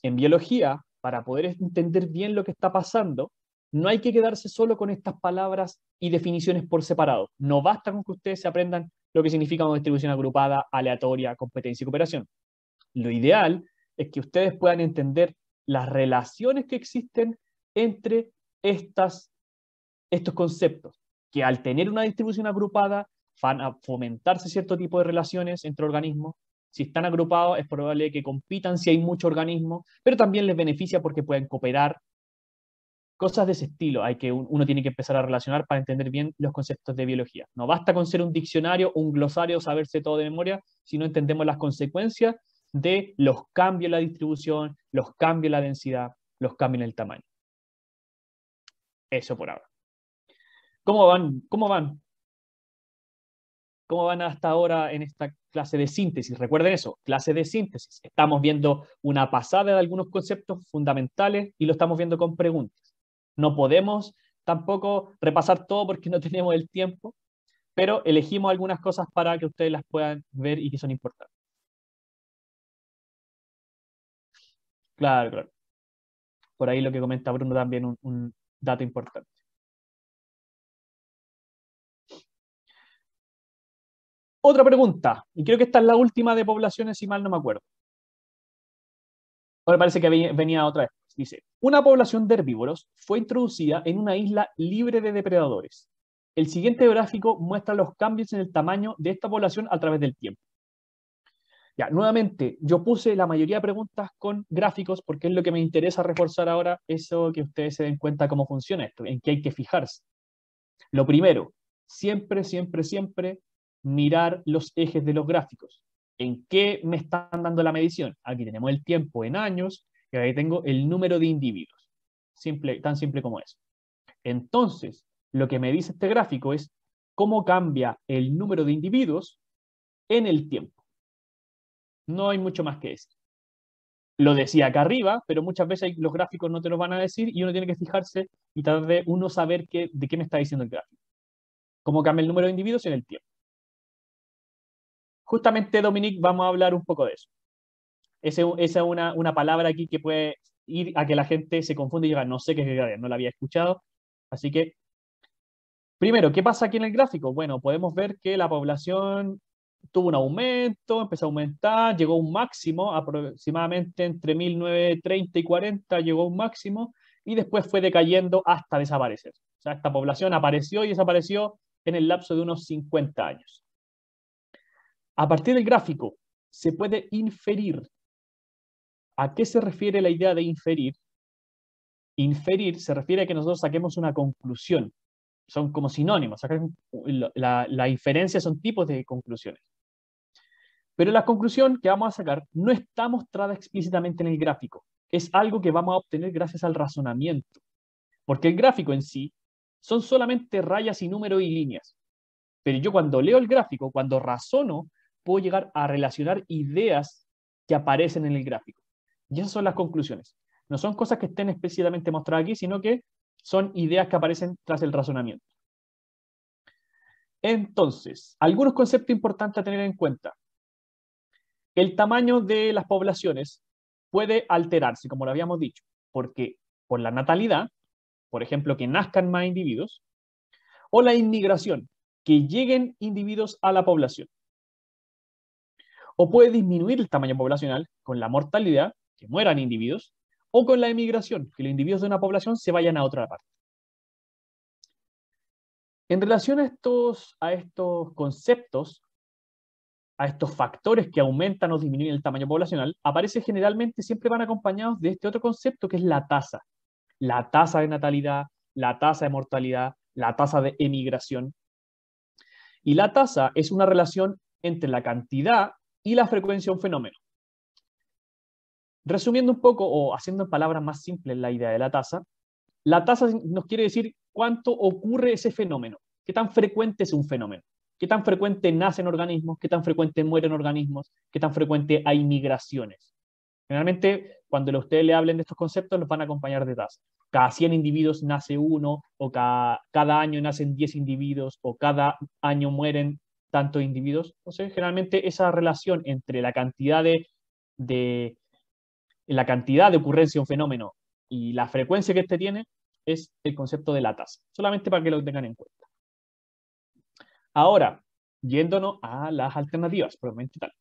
en biología, para poder entender bien lo que está pasando, no hay que quedarse solo con estas palabras y definiciones por separado. No basta con que ustedes se aprendan lo que significa una distribución agrupada, aleatoria, competencia y cooperación. Lo ideal es que ustedes puedan entender las relaciones que existen entre estos conceptos, que al tener una distribución agrupada van a fomentarse cierto tipo de relaciones entre organismos. Si están agrupados es probable que compitan si hay muchos organismos, pero también les beneficia porque pueden cooperar. Cosas de ese estilo uno tiene que empezar a relacionar para entender bien los conceptos de biología. No basta con ser un diccionario, un glosario, saberse todo de memoria, si no entendemos las consecuencias de los cambios en la distribución, los cambios en la densidad, los cambios en el tamaño. Eso por ahora. ¿Cómo van? ¿Cómo van? ¿Cómo van hasta ahora en esta clase de síntesis? Recuerden eso, clase de síntesis. Estamos viendo una pasada de algunos conceptos fundamentales y lo estamos viendo con preguntas. No podemos tampoco repasar todo porque no tenemos el tiempo, pero elegimos algunas cosas para que ustedes las puedan ver y que son importantes. Claro, claro. Por ahí lo que comenta Bruno también un dato importante. Otra pregunta, y creo que esta es la última de poblaciones, si mal no me acuerdo. Ahora parece que venía otra vez. Dice, una población de herbívoros fue introducida en una isla libre de depredadores. El siguiente gráfico muestra los cambios en el tamaño de esta población a través del tiempo. Ya, nuevamente, yo puse la mayoría de preguntas con gráficos porque es lo que me interesa reforzar ahora, eso que ustedes se den cuenta cómo funciona esto, en qué hay que fijarse. Lo primero, siempre, siempre, siempre mirar los ejes de los gráficos. ¿En qué me están dando la medición? Aquí tenemos el tiempo en años y ahí tengo el número de individuos. Simple, tan simple como eso. Entonces, lo que me dice este gráfico es cómo cambia el número de individuos en el tiempo. No hay mucho más que eso. Lo decía acá arriba, pero muchas veces los gráficos no te lo van a decir y uno tiene que fijarse y tratar de uno saber de qué me está diciendo el gráfico. Cómo cambia el número de individuos en el tiempo. Justamente, Dominique, vamos a hablar un poco de eso. Esa es una palabra aquí que puede ir a que la gente se confunda y diga, no sé qué es gregaria, no la había escuchado. Así que, primero, ¿qué pasa aquí en el gráfico? Bueno, podemos ver que la población tuvo un aumento, empezó a aumentar, llegó a un máximo, aproximadamente entre 1930 y 40 llegó a un máximo, y después fue decayendo hasta desaparecer. O sea, esta población apareció y desapareció en el lapso de unos 50 años. A partir del gráfico, se puede inferir. ¿A qué se refiere la idea de inferir? Inferir se refiere a que nosotros saquemos una conclusión. Son como sinónimos. La inferencia son tipos de conclusiones. Pero la conclusión que vamos a sacar no está mostrada explícitamente en el gráfico. Es algo que vamos a obtener gracias al razonamiento. Porque el gráfico en sí son solamente rayas y números y líneas. Pero yo cuando leo el gráfico, cuando razono, puedo llegar a relacionar ideas que aparecen en el gráfico. Y esas son las conclusiones. No son cosas que estén explícitamente mostradas aquí, sino que son ideas que aparecen tras el razonamiento. Entonces, algunos conceptos importantes a tener en cuenta. El tamaño de las poblaciones puede alterarse, como lo habíamos dicho, porque por la natalidad, por ejemplo, que nazcan más individuos, o la inmigración, que lleguen individuos a la población. O puede disminuir el tamaño poblacional con la mortalidad, que mueran individuos, o con la emigración, que los individuos de una población se vayan a otra parte. En relación a estos conceptos, a estos factores que aumentan o disminuyen el tamaño poblacional, aparece generalmente, siempre van acompañados de este otro concepto que es la tasa. La tasa de natalidad, la tasa de mortalidad, la tasa de emigración. Y la tasa es una relación entre la cantidad y la frecuencia de un fenómeno. Resumiendo un poco o haciendo en palabras más simples la idea de la tasa nos quiere decir cuánto ocurre ese fenómeno, qué tan frecuente es un fenómeno, qué tan frecuente nacen organismos, qué tan frecuente mueren organismos, qué tan frecuente hay migraciones. Generalmente, cuando ustedes le hablen de estos conceptos, los van a acompañar de tasa. Cada 100 individuos nace uno, o cada año nacen 10 individuos, o cada año mueren tantos individuos. Entonces, generalmente esa relación entre de la cantidad de ocurrencia de un fenómeno y la frecuencia que éste tiene es el concepto de la tasa, solamente para que lo tengan en cuenta. Ahora, yéndonos a las alternativas, probablemente tal.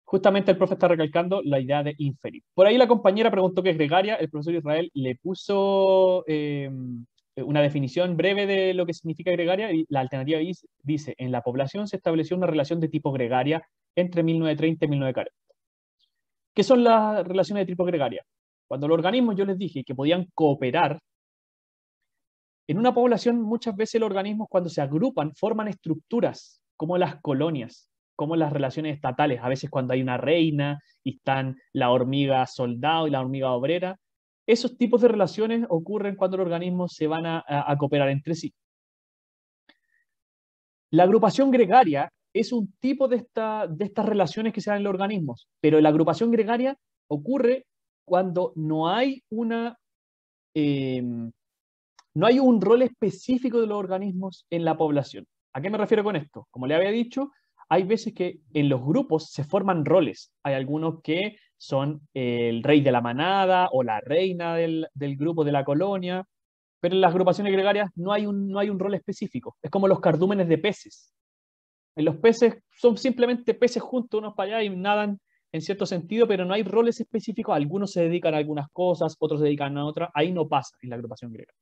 Justamente el profe está recalcando la idea de inferir. Por ahí la compañera preguntó qué es gregaria, el profesor Israel le puso una definición breve de lo que significa gregaria y la alternativa dice, en la población se estableció una relación de tipo gregaria entre 1930 y 1940. ¿Qué son las relaciones de tipo gregaria? Cuando los organismos, yo les dije que podían cooperar, en una población muchas veces los organismos cuando se agrupan forman estructuras como las colonias, como las relaciones estatales, a veces cuando hay una reina y están la hormiga soldado y la hormiga obrera. Esos tipos de relaciones ocurren cuando los organismos se van a cooperar entre sí. La agrupación gregaria es un tipo de estas relaciones que se dan en los organismos, pero la agrupación gregaria ocurre cuando no hay un rol específico de los organismos en la población. ¿A qué me refiero con esto? Como le había dicho, hay veces que en los grupos se forman roles. Hay algunos que son el rey de la manada o la reina del grupo de la colonia, pero en las agrupaciones gregarias no hay un rol específico. Es como los cardúmenes de peces. En los peces son simplemente peces juntos unos para allá y nadan en cierto sentido, pero no hay roles específicos. Algunos se dedican a algunas cosas, otros se dedican a otras. Ahí no pasa en la agrupación gregaria.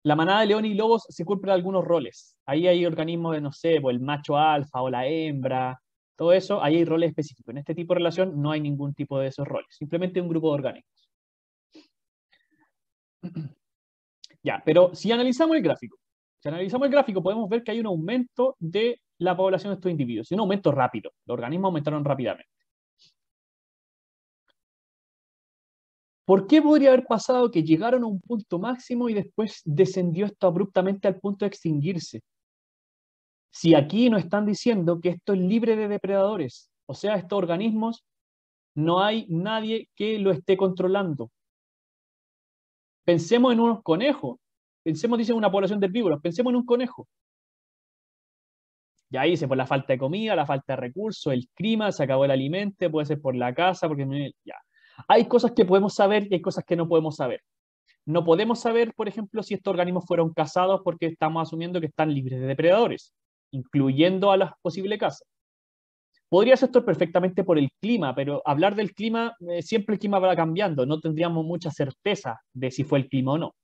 La manada de leones y lobos se cumplen algunos roles. Ahí hay organismos de, no sé, el macho alfa o la hembra, todo eso, ahí hay roles específicos. En este tipo de relación no hay ningún tipo de esos roles, simplemente un grupo de organismos. Ya, pero si analizamos el gráfico podemos ver que hay un aumento de la población de estos individuos, y un aumento rápido. Los organismos aumentaron rápidamente. ¿Por qué podría haber pasado que llegaron a un punto máximo y después descendió esto abruptamente al punto de extinguirse? Si aquí nos están diciendo que esto es libre de depredadores, o sea, estos organismos no hay nadie que lo esté controlando. Pensemos en unos conejos, pensemos, dice, una población de herbívoros, pensemos en un conejo. Ya dice, por la falta de comida, la falta de recursos, el clima, se acabó el alimento, puede ser por la casa, porque ya. Hay cosas que podemos saber y hay cosas que no podemos saber. No podemos saber, por ejemplo, si estos organismos fueron cazados porque estamos asumiendo que están libres de depredadores, incluyendo a las posibles casas. Podría ser esto perfectamente por el clima, pero hablar del clima, siempre el clima va cambiando, no tendríamos mucha certeza de si fue el clima o no.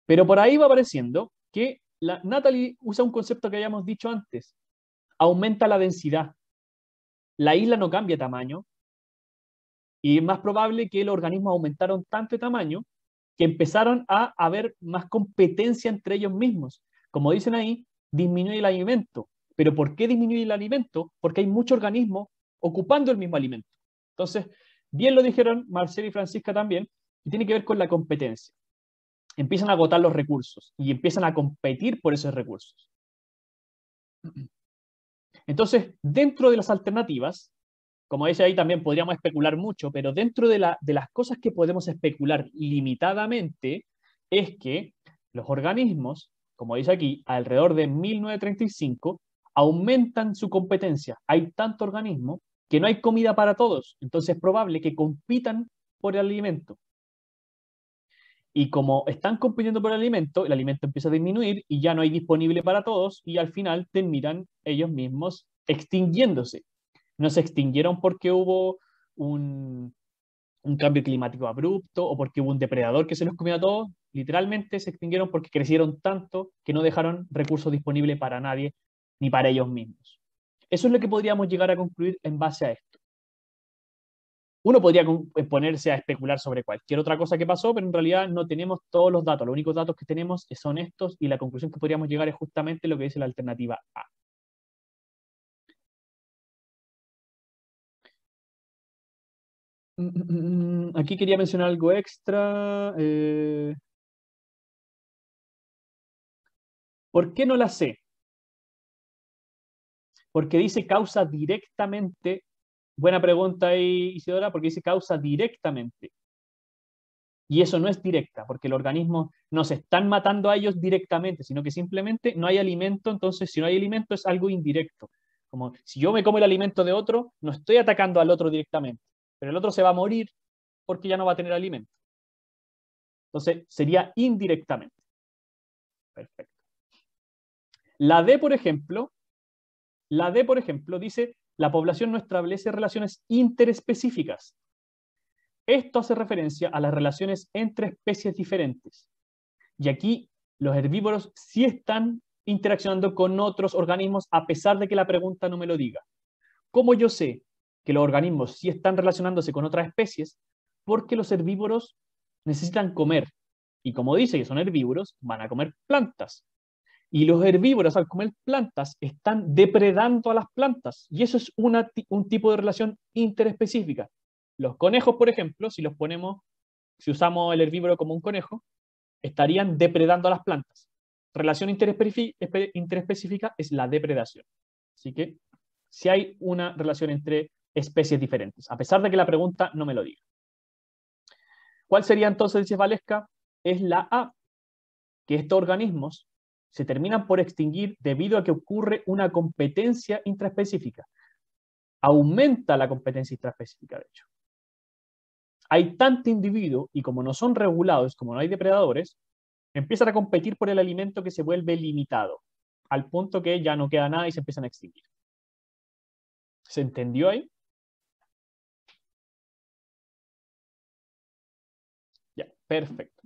Pero por ahí va apareciendo que Natalie usa un concepto que habíamos dicho antes, aumenta la densidad. La isla no cambia de tamaño y es más probable que los organismos aumentaron tanto de tamaño que empezaron a haber más competencia entre ellos mismos. Como dicen ahí, disminuye el alimento. ¿Pero por qué disminuye el alimento? Porque hay muchos organismos ocupando el mismo alimento. Entonces, bien lo dijeron Marcela y Francisca también, y tiene que ver con la competencia. Empiezan a agotar los recursos y empiezan a competir por esos recursos. Entonces, dentro de las alternativas, como dice ahí, también podríamos especular mucho, pero dentro de las cosas que podemos especular limitadamente es que los organismos, como dice aquí, alrededor de 1935, aumentan su competencia. Hay tanto organismo que no hay comida para todos, entonces es probable que compitan por el alimento. Y como están compitiendo por el alimento empieza a disminuir y ya no hay disponible para todos y al final terminan ellos mismos extinguiéndose. No se extinguieron porque hubo un cambio climático abrupto o porque hubo un depredador que se los comió a todos. Literalmente se extinguieron porque crecieron tanto que no dejaron recursos disponibles para nadie ni para ellos mismos. Eso es lo que podríamos llegar a concluir en base a esto. Uno podría ponerse a especular sobre cualquier otra cosa que pasó, pero en realidad no tenemos todos los datos. Los únicos datos que tenemos son estos y la conclusión que podríamos llegar es justamente lo que dice la alternativa A. Aquí quería mencionar algo extra. ¿Por qué no la sé? Porque dice causa directamente. Buena pregunta ahí, Isidora, porque dice causa directamente. Y eso no es directa, porque los organismos no se están matando a ellos directamente, sino que simplemente no hay alimento, entonces si no hay alimento es algo indirecto. Como si yo me como el alimento de otro, no estoy atacando al otro directamente, pero el otro se va a morir porque ya no va a tener alimento. Entonces sería indirectamente. Perfecto. La D, por ejemplo, dice, la población no establece relaciones interespecíficas. Esto hace referencia a las relaciones entre especies diferentes. Y aquí los herbívoros sí están interaccionando con otros organismos a pesar de que la pregunta no me lo diga. ¿Cómo yo sé que los organismos sí están relacionándose con otras especies? Porque los herbívoros necesitan comer. Y como dice que son herbívoros, van a comer plantas. Y los herbívoros, al comer plantas, están depredando a las plantas. Y eso es un tipo de relación interespecífica. Los conejos, por ejemplo, si usamos el herbívoro como un conejo, estarían depredando a las plantas. Relación interespecífica es la depredación. Así que si hay una relación entre especies diferentes, a pesar de que la pregunta no me lo diga. ¿Cuál sería entonces, dice Valesca? Es la A, que estos organismos se terminan por extinguir debido a que ocurre una competencia intraespecífica. Aumenta la competencia intraespecífica, de hecho. Hay tanto individuo y como no son regulados, como no hay depredadores, empiezan a competir por el alimento que se vuelve limitado, al punto que ya no queda nada y se empiezan a extinguir. ¿Se entendió ahí? Ya, perfecto.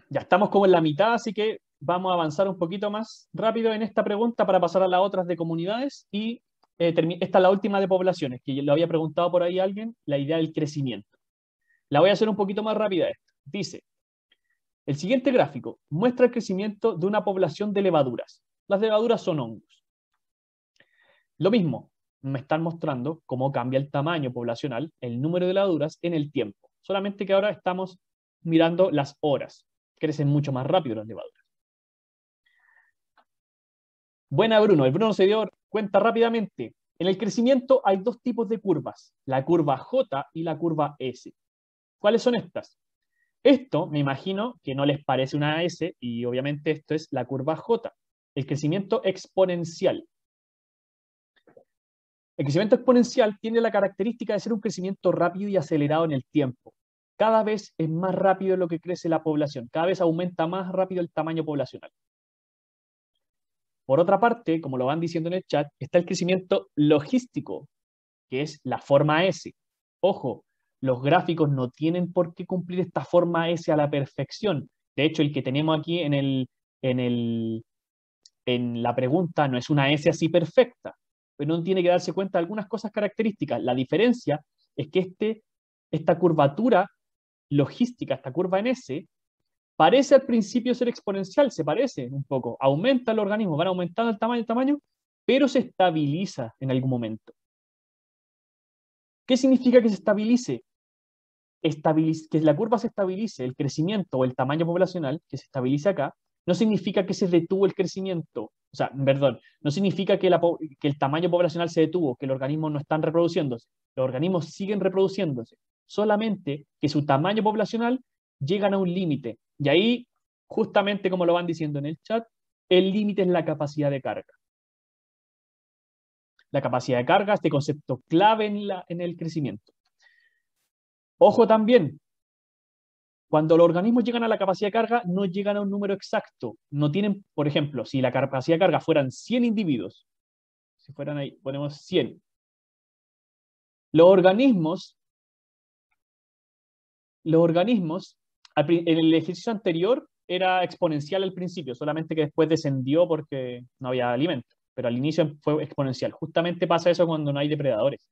Ya estamos como en la mitad, así que vamos a avanzar un poquito más rápido en esta pregunta para pasar a las otras de comunidades y esta es la última de poblaciones, que lo había preguntado por ahí alguien, la idea del crecimiento. La voy a hacer un poquito más rápida esta. Dice, el siguiente gráfico muestra el crecimiento de una población de levaduras. Las levaduras son hongos. Lo mismo, me están mostrando cómo cambia el tamaño poblacional, el número de levaduras en el tiempo. Solamente que ahora estamos mirando las horas. Crecen mucho más rápido las levaduras. Buena, Bruno. El Bruno se dio cuenta rápidamente. En el crecimiento hay dos tipos de curvas, la curva J y la curva S. ¿Cuáles son estas? Esto, me imagino que no les parece una S, y obviamente esto es la curva J, el crecimiento exponencial. El crecimiento exponencial tiene la característica de ser un crecimiento rápido y acelerado en el tiempo. Cada vez es más rápido lo que crece la población, cada vez aumenta más rápido el tamaño poblacional. Por otra parte, como lo van diciendo en el chat, está el crecimiento logístico, que es la forma S. Ojo, los gráficos no tienen por qué cumplir esta forma S a la perfección. De hecho, el que tenemos aquí en la pregunta no es una S así perfecta, pero uno tiene que darse cuenta de algunas cosas características. La diferencia es que esta curvatura logística, esta curva en S, parece al principio ser exponencial, se parece un poco. Aumenta el organismo, van aumentando el tamaño, pero se estabiliza en algún momento. ¿Qué significa que se estabilice? Que la curva se estabilice, el crecimiento o el tamaño poblacional, que se estabilice acá, no significa que se detuvo el crecimiento. O sea, perdón, no significa que el tamaño poblacional se detuvo, que los organismos no están reproduciéndose. Los organismos siguen reproduciéndose. Solamente que su tamaño poblacional llegan a un límite. Y ahí, justamente como lo van diciendo en el chat, el límite es la capacidad de carga. La capacidad de carga, este concepto clave en el crecimiento. Ojo también, cuando los organismos llegan a la capacidad de carga, no llegan a un número exacto. No tienen, por ejemplo, si la capacidad de carga fueran 100 individuos, si fueran ahí, ponemos 100. Los organismos, en el ejercicio anterior era exponencial al principio, solamente que después descendió porque no había alimento. Pero al inicio fue exponencial. Justamente pasa eso cuando no hay depredadores.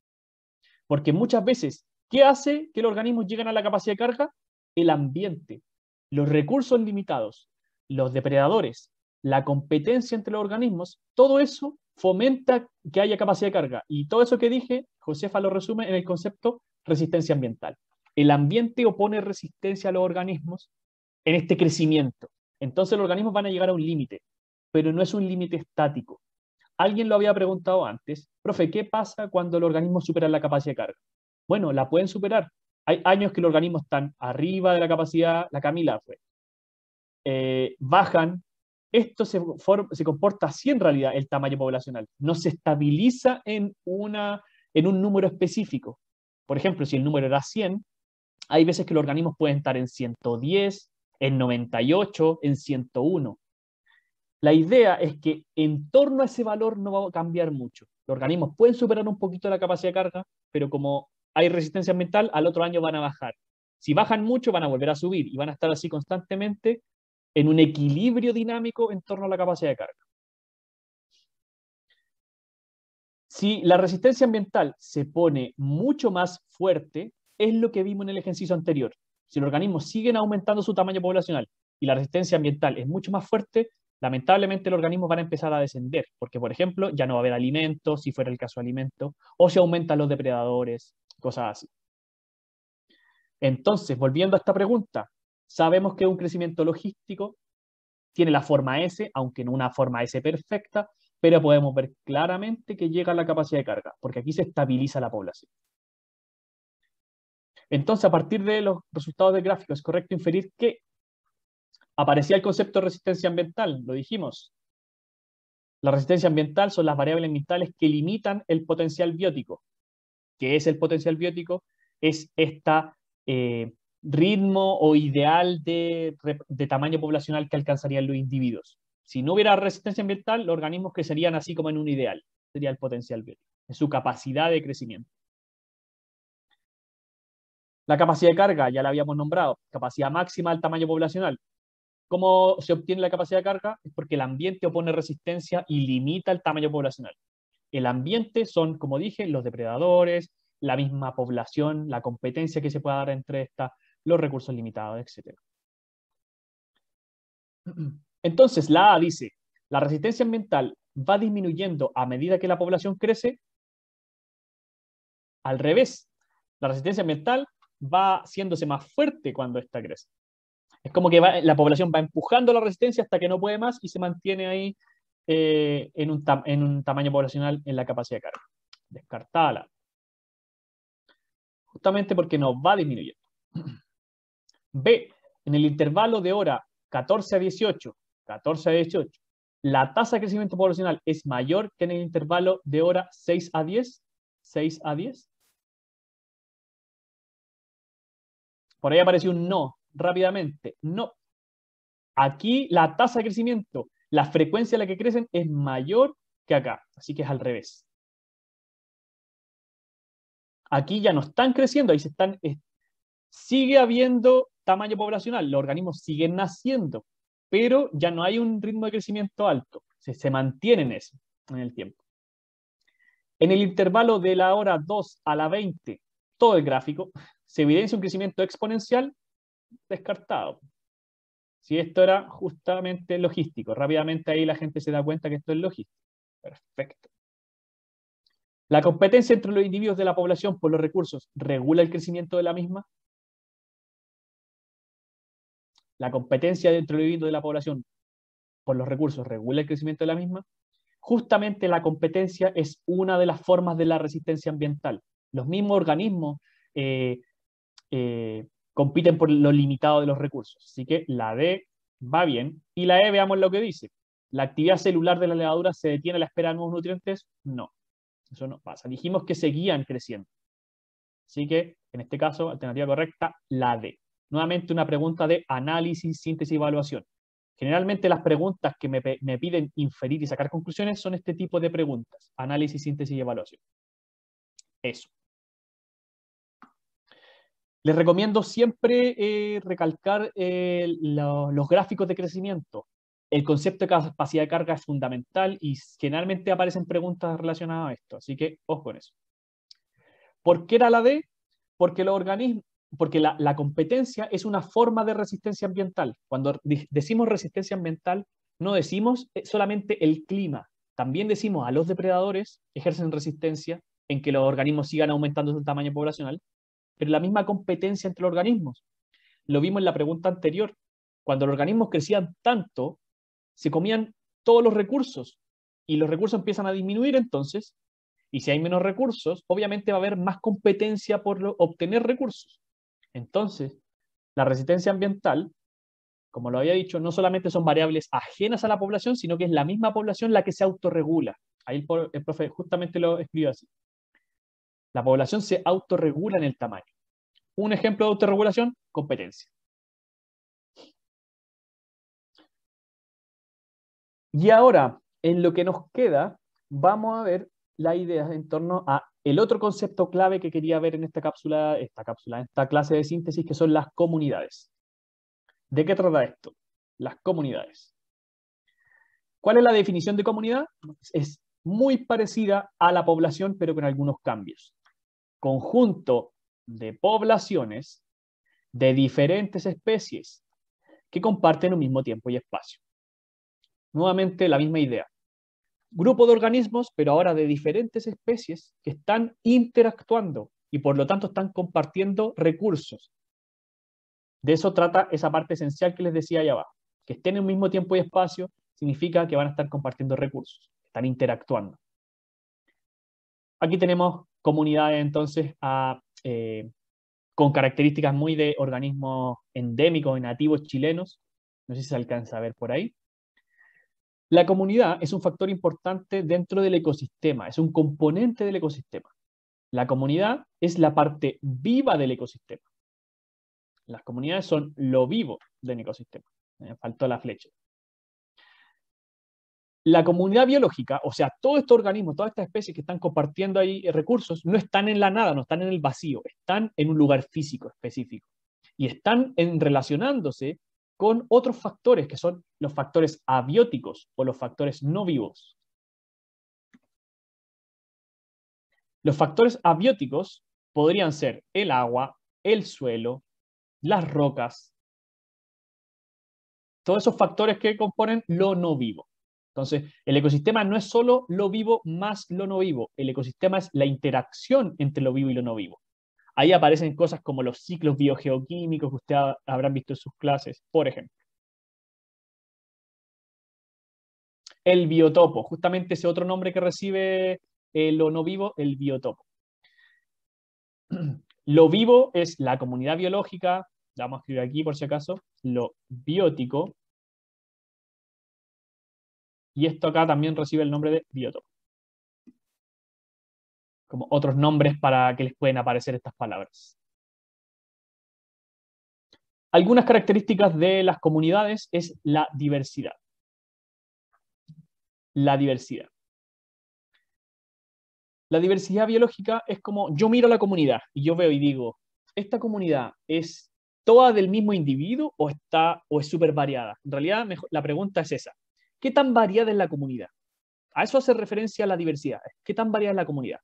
Porque muchas veces, ¿qué hace que los organismos lleguen a la capacidad de carga? El ambiente, los recursos limitados, los depredadores, la competencia entre los organismos, todo eso fomenta que haya capacidad de carga. Y todo eso que dije, Josefa lo resume en el concepto resistencia ambiental. El ambiente opone resistencia a los organismos en este crecimiento. Entonces los organismos van a llegar a un límite, pero no es un límite estático. Alguien lo había preguntado antes, profe, ¿qué pasa cuando los organismos superan la capacidad de carga? Bueno, la pueden superar. Hay años que los organismos están arriba de la capacidad, la Camila fue, bajan. Esto se comporta así en realidad el tamaño poblacional. No se estabiliza en un número específico. Por ejemplo, si el número era 100, hay veces que los organismos pueden estar en 110, en 98, en 101. La idea es que en torno a ese valor no va a cambiar mucho. Los organismos pueden superar un poquito la capacidad de carga, pero como hay resistencia ambiental, al otro año van a bajar. Si bajan mucho, van a volver a subir y van a estar así constantemente en un equilibrio dinámico en torno a la capacidad de carga. Si la resistencia ambiental se pone mucho más fuerte, es lo que vimos en el ejercicio anterior. Si los organismos siguen aumentando su tamaño poblacional y la resistencia ambiental es mucho más fuerte, lamentablemente los organismos van a empezar a descender, porque, por ejemplo, ya no va a haber alimentos, si fuera el caso de alimentos, o se aumentan los depredadores, cosas así. Entonces, volviendo a esta pregunta, sabemos que un crecimiento logístico tiene la forma S, aunque no una forma S perfecta, pero podemos ver claramente que llega a la capacidad de carga, porque aquí se estabiliza la población. Entonces, a partir de los resultados del gráfico, es correcto inferir que aparecía el concepto de resistencia ambiental, lo dijimos. La resistencia ambiental son las variables ambientales que limitan el potencial biótico. ¿Qué es el potencial biótico? Es ritmo o ideal de tamaño poblacional que alcanzarían los individuos. Si no hubiera resistencia ambiental, los organismos crecerían así como en un ideal. Sería el potencial biótico, en su capacidad de crecimiento. La capacidad de carga, ya la habíamos nombrado, capacidad máxima del tamaño poblacional. ¿Cómo se obtiene la capacidad de carga? Es porque el ambiente opone resistencia y limita el tamaño poblacional. El ambiente son, como dije, los depredadores, la misma población, la competencia que se pueda dar entre estas, los recursos limitados, etc. Entonces, la A dice, la resistencia ambiental va disminuyendo a medida que la población crece. al revés. La resistencia ambiental va haciéndose más fuerte cuando esta crece. Es como que la población va empujando la resistencia hasta que no puede más y se mantiene ahí en un tamaño poblacional en la capacidad de carga. Descartada. Justamente porque nos va disminuyendo. B, en el intervalo de hora 14 a 18, la tasa de crecimiento poblacional es mayor que en el intervalo de hora 6 a 10. Por ahí apareció un no, rápidamente. No. Aquí la tasa de crecimiento, la frecuencia a la que crecen es mayor que acá. Así que es al revés. Aquí ya no están creciendo, ahí sigue habiendo tamaño poblacional, los organismos siguen naciendo, pero ya no hay un ritmo de crecimiento alto, se mantiene en el tiempo. En el intervalo de la hora 2 a la 20, todo el gráfico, se evidencia un crecimiento exponencial descartado. Si esto era justamente logístico, rápidamente ahí la gente se da cuenta que esto es logístico. Perfecto. ¿La competencia entre los individuos de la población por los recursos regula el crecimiento de la misma? ¿La competencia entre los individuos de la población por los recursos regula el crecimiento de la misma? Justamente la competencia es una de las formas de la resistencia ambiental. Los mismos organismos compiten por lo limitado de los recursos. Así que la D va bien. Y la E, veamos lo que dice. ¿La actividad celular de la levadura se detiene a la espera de nuevos nutrientes? No. Eso no pasa. Dijimos que seguían creciendo. Así que, en este caso, alternativa correcta, la D. Nuevamente una pregunta de análisis, síntesis y evaluación. Generalmente las preguntas que me piden inferir y sacar conclusiones son este tipo de preguntas. Análisis, síntesis y evaluación. Eso. Les recomiendo siempre recalcar los gráficos de crecimiento. El concepto de capacidad de carga es fundamental y generalmente aparecen preguntas relacionadas a esto. Así que, ojo con eso. ¿Por qué era la D? Porque la competencia es una forma de resistencia ambiental. Cuando decimos resistencia ambiental, no decimos solamente el clima, también decimos a los depredadores ejercen resistencia en que los organismos sigan aumentando su tamaño poblacional, pero la misma competencia entre los organismos. Lo vimos en la pregunta anterior. Cuando los organismos crecían tanto, se comían todos los recursos y los recursos empiezan a disminuir entonces. Y si hay menos recursos, obviamente va a haber más competencia por obtener recursos. Entonces, la resistencia ambiental, como lo había dicho, no solamente son variables ajenas a la población, sino que es la misma población la que se autorregula. Ahí el profe justamente lo escribió así. La población se autorregula en el tamaño. Un ejemplo de autorregulación, competencia. Y ahora, en lo que nos queda, vamos a ver la idea en torno a el otro concepto clave que quería ver en esta clase de síntesis, que son las comunidades. ¿De qué trata esto? Las comunidades. ¿Cuál es la definición de comunidad? Es muy parecida a la población, pero con algunos cambios. Conjunto de poblaciones de diferentes especies que comparten un mismo tiempo y espacio. Nuevamente la misma idea. Grupo de organismos, pero ahora de diferentes especies que están interactuando y por lo tanto están compartiendo recursos. De eso trata esa parte esencial que les decía allá abajo. Que estén en un mismo tiempo y espacio significa que van a estar compartiendo recursos, están interactuando. Aquí tenemos comunidades entonces con características muy de organismos endémicos y nativos chilenos. No sé si se alcanza a ver por ahí. La comunidad es un factor importante dentro del ecosistema, es un componente del ecosistema. La comunidad es la parte viva del ecosistema. Las comunidades son lo vivo del ecosistema. Me faltó la flecha. La comunidad biológica, o sea, todos estos organismos, todas estas especies que están compartiendo ahí recursos, no están en la nada, no están en el vacío, están en un lugar físico específico. Y están relacionándose con otros factores, que son los factores abióticos o los factores no vivos. Los factores abióticos podrían ser el agua, el suelo, las rocas, todos esos factores que componen lo no vivo. Entonces, el ecosistema no es solo lo vivo más lo no vivo, el ecosistema es la interacción entre lo vivo y lo no vivo. Ahí aparecen cosas como los ciclos biogeoquímicos que ustedes habrán visto en sus clases, por ejemplo. El biotopo, justamente ese otro nombre que recibe lo no vivo, el biotopo. Lo vivo es la comunidad biológica, la vamos a escribir aquí por si acaso, lo biótico, y esto acá también recibe el nombre de biotopo. Como otros nombres para que les pueden aparecer estas palabras. Algunas características de las comunidades es la diversidad. La diversidad. La diversidad biológica es como yo miro a la comunidad y yo veo y digo, ¿esta comunidad es toda del mismo individuo o es súper variada? En realidad, la pregunta es esa. ¿Qué tan variada es la comunidad? A eso hace referencia la diversidad. ¿Qué tan variada es la comunidad?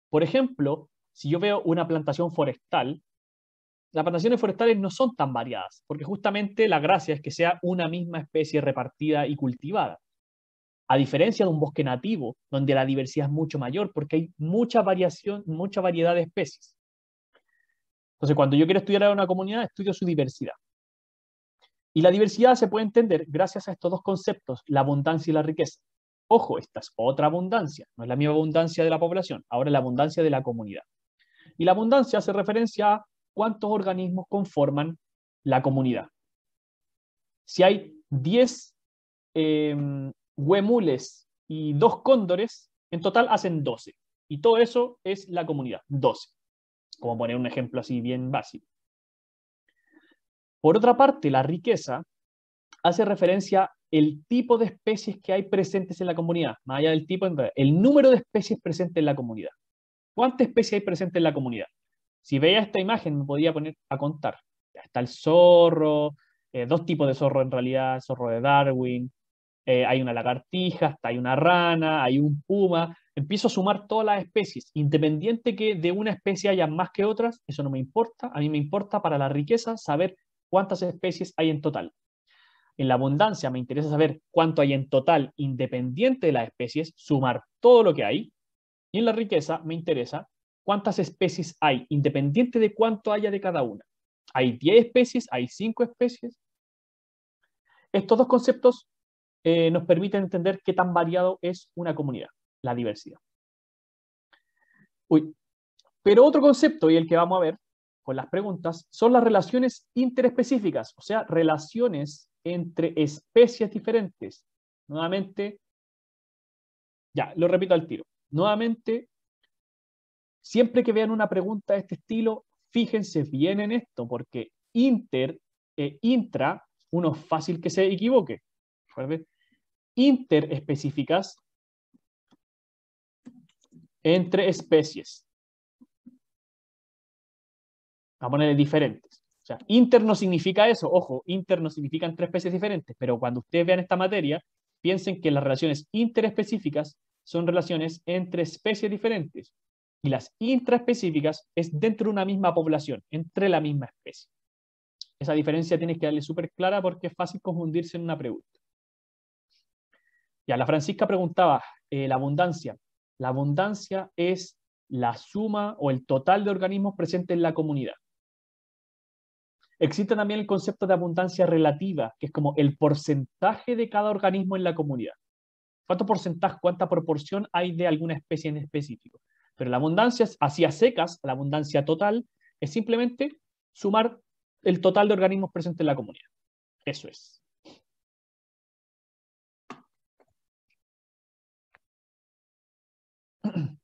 Por ejemplo, si yo veo una plantación forestal, las plantaciones forestales no son tan variadas, porque justamente la gracia es que sea una misma especie repartida y cultivada. A diferencia de un bosque nativo, donde la diversidad es mucho mayor, porque hay mucha variación, mucha variedad de especies. Entonces, cuando yo quiero estudiar a una comunidad, estudio su diversidad. Y la diversidad se puede entender gracias a estos dos conceptos, la abundancia y la riqueza. Ojo, esta es otra abundancia, no es la misma abundancia de la población, ahora es la abundancia de la comunidad. Y la abundancia hace referencia a cuántos organismos conforman la comunidad. Si hay 10 huemules y 2 cóndores, en total hacen 12. Y todo eso es la comunidad, 12. Como poner un ejemplo así bien básico. Por otra parte, la riqueza hace referencia al tipo de especies que hay presentes en la comunidad, más allá del tipo, el número de especies presentes en la comunidad. ¿Cuántas especies hay presentes en la comunidad? Si veía esta imagen, me podía poner a contar. Está el zorro, 2 tipos de zorro en realidad, el zorro de Darwin, hay una lagartija, hay una rana, hay un puma. Empiezo a sumar todas las especies, independiente que de una especie haya más que otras, eso no me importa. A mí me importa para la riqueza saber cuántas especies hay en total. En la abundancia me interesa saber cuánto hay en total, independiente de las especies, sumar todo lo que hay. Y en la riqueza me interesa cuántas especies hay, independiente de cuánto haya de cada una. Hay 10 especies, hay 5 especies. Estos dos conceptos nos permiten entender qué tan variado es una comunidad, la diversidad. Uy. Pero otro concepto, y el que vamos a ver con las preguntas, son las relaciones interespecíficas, o sea, relaciones entre especies diferentes. Nuevamente, ya, lo repito al tiro. Nuevamente, siempre que vean una pregunta de este estilo, fíjense bien en esto, porque inter e intra, uno es fácil que se equivoque. Interespecíficas entre especies. Vamos a ponerle diferentes. O sea, inter no significa eso, ojo, inter no significa entre especies diferentes, pero cuando ustedes vean esta materia, piensen que las relaciones interespecíficas son relaciones entre especies diferentes y las intraespecíficas es dentro de una misma población, entre la misma especie. Esa diferencia tienes que darle súper clara porque es fácil confundirse en una pregunta. Ya, la Francisca preguntaba, la abundancia. La abundancia es la suma o el total de organismos presentes en la comunidad. Existe también el concepto de abundancia relativa, que es como el porcentaje de cada organismo en la comunidad. ¿Cuánto porcentaje, cuánta proporción hay de alguna especie en específico? Pero la abundancia, así a secas, la abundancia total, es simplemente sumar el total de organismos presentes en la comunidad. Eso es.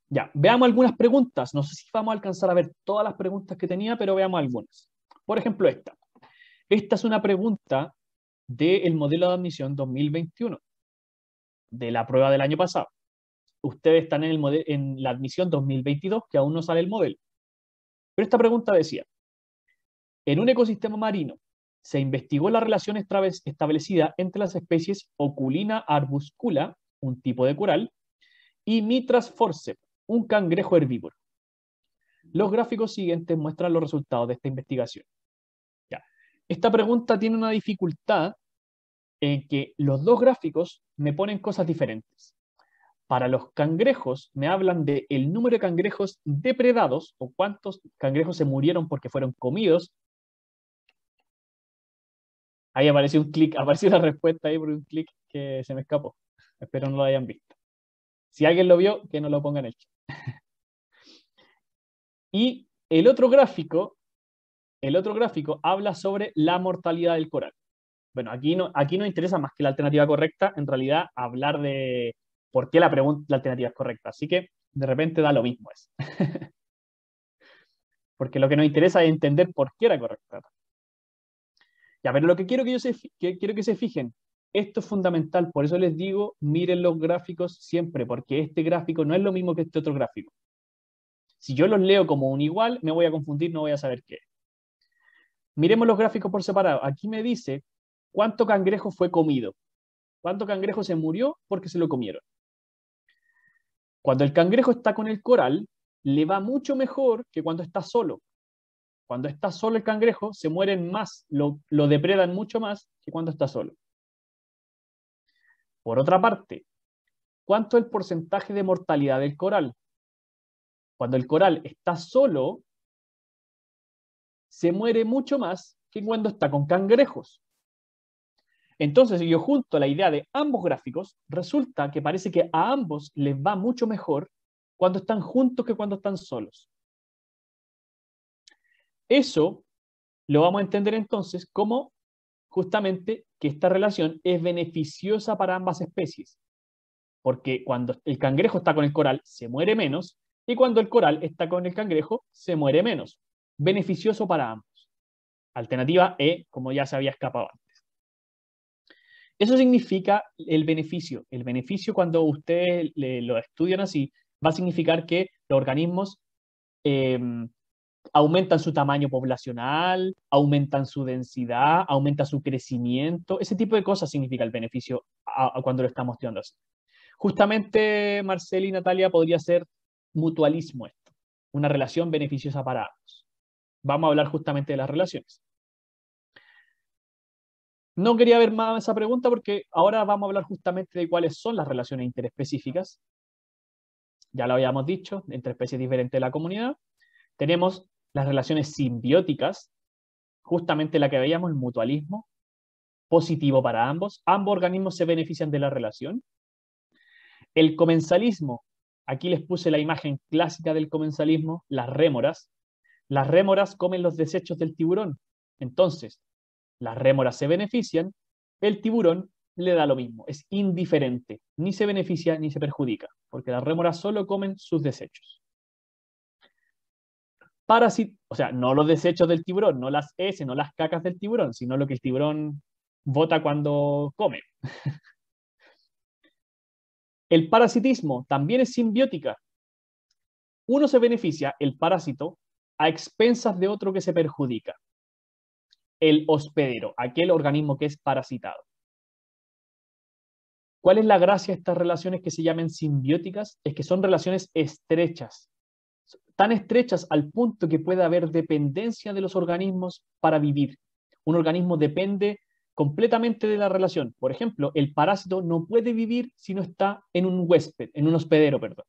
Ya, veamos algunas preguntas. No sé si vamos a alcanzar a ver todas las preguntas que tenía, pero veamos algunas. Por ejemplo, esta. Esta es una pregunta del modelo de admisión 2021, de la prueba del año pasado. Ustedes están en la admisión 2022, que aún no sale el modelo. Pero esta pregunta decía, en un ecosistema marino, se investigó la relación establecida entre las especies Oculina arbuscula, un tipo de coral, y Mitras forceps, un cangrejo herbívoro. Los gráficos siguientes muestran los resultados de esta investigación. Ya. Esta pregunta tiene una dificultad en que los dos gráficos me ponen cosas diferentes. Para los cangrejos me hablan de el número de cangrejos depredados o cuántos cangrejos se murieron porque fueron comidos. Ahí apareció un clic, apareció la respuesta ahí por un clic que se me escapó. Espero no lo hayan visto. Si alguien lo vio, que no lo ponga en el chat. Y el otro gráfico habla sobre la mortalidad del coral. Bueno, aquí no interesa más que la alternativa correcta, en realidad hablar de por qué la alternativa es correcta. Así que de repente da lo mismo eso. Porque lo que nos interesa es entender por qué era correcta. Ya, pero lo que quiero quiero que se fijen, esto es fundamental, por eso les digo, miren los gráficos siempre, porque este gráfico no es lo mismo que este otro gráfico. Si yo los leo como un igual, me voy a confundir, no voy a saber qué. Miremos los gráficos por separado. Aquí me dice cuánto cangrejo fue comido. ¿Cuánto cangrejo se murió porque se lo comieron? Cuando el cangrejo está con el coral, le va mucho mejor que cuando está solo. Cuando está solo el cangrejo, se mueren más, lo depredan mucho más que cuando está solo. Por otra parte, ¿cuánto es el porcentaje de mortalidad del coral? Cuando el coral está solo, se muere mucho más que cuando está con cangrejos. Entonces, si yo junto la idea de ambos gráficos, resulta que parece que a ambos les va mucho mejor cuando están juntos que cuando están solos. Eso lo vamos a entender entonces como justamente que esta relación es beneficiosa para ambas especies. Porque cuando el cangrejo está con el coral, se muere menos, y cuando el coral está con el cangrejo, se muere menos. Beneficioso para ambos. Alternativa E, como ya se había escapado antes. Eso significa el beneficio. El beneficio, cuando ustedes lo estudian así, va a significar que los organismos aumentan su tamaño poblacional, aumentan su densidad, aumenta su crecimiento. Ese tipo de cosas significa el beneficio cuando lo estamos estudiando así. Justamente, Marcela y Natalia, podría ser mutualismo esto, una relación beneficiosa para ambos. Vamos a hablar justamente de las relaciones. No quería ver más esa pregunta porque ahora vamos a hablar justamente de cuáles son las relaciones interespecíficas. Ya lo habíamos dicho, entre especies diferentes de la comunidad. Tenemos las relaciones simbióticas, justamente la que veíamos, el mutualismo, positivo para ambos. Ambos organismos se benefician de la relación. El comensalismo, aquí les puse la imagen clásica del comensalismo, las rémoras. Las rémoras comen los desechos del tiburón. Entonces, las rémoras se benefician, el tiburón le da lo mismo, es indiferente, ni se beneficia ni se perjudica, porque las rémoras solo comen sus desechos. O sea, no los desechos del tiburón, no las heces, no las cacas del tiburón, sino lo que el tiburón bota cuando come. El parasitismo también es simbiótica. Uno se beneficia, el parásito, a expensas de otro que se perjudica. El hospedero, aquel organismo que es parasitado. ¿Cuál es la gracia de estas relaciones que se llaman simbióticas? Es que son relaciones estrechas, tan estrechas al punto que puede haber dependencia de los organismos para vivir. Un organismo depende completamente de la relación. Por ejemplo, el parásito no puede vivir si no está en un hospedero, perdón.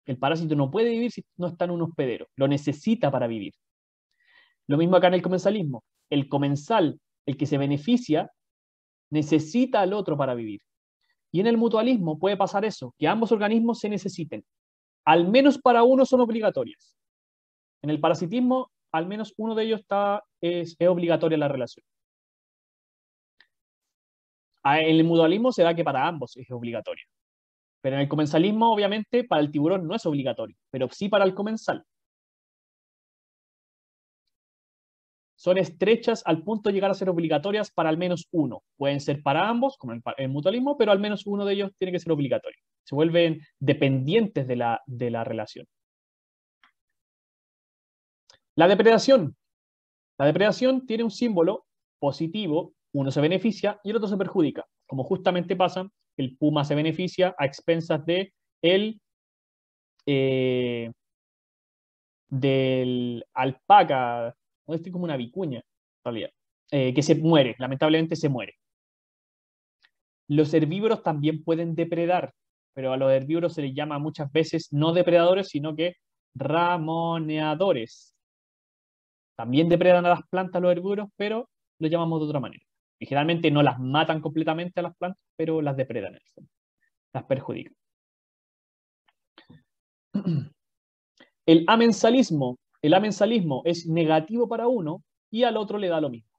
El parásito no puede vivir si no está en un hospedero, lo necesita para vivir. Lo mismo acá en el comensalismo. El comensal, el que se beneficia, necesita al otro para vivir. Y en el mutualismo puede pasar eso, que ambos organismos se necesiten. Al menos para uno son obligatorias. En el parasitismo, al menos uno de ellos es obligatoria la relación. En el mutualismo se da que para ambos es obligatorio. Pero en el comensalismo, obviamente, para el tiburón no es obligatorio, pero sí para el comensal. Son estrechas al punto de llegar a ser obligatorias para al menos uno. Pueden ser para ambos, como en el mutualismo, pero al menos uno de ellos tiene que ser obligatorio. Se vuelven dependientes de la relación. La depredación. La depredación tiene un símbolo positivo, uno se beneficia y el otro se perjudica. Como justamente pasa, el puma se beneficia a expensas eh, del alpaca, no estoy como una vicuña, en realidad, que se muere, lamentablemente se muere. Los herbívoros también pueden depredar, pero a los herbívoros se les llama muchas veces no depredadores, sino que ramoneadores. También depredan a las plantas los herbívoros, pero lo llamamos de otra manera. Y generalmente no las matan completamente a las plantas, pero las depredan, en el fondo. Las perjudican. El amensalismo. El amensalismo es negativo para uno y al otro le da lo mismo.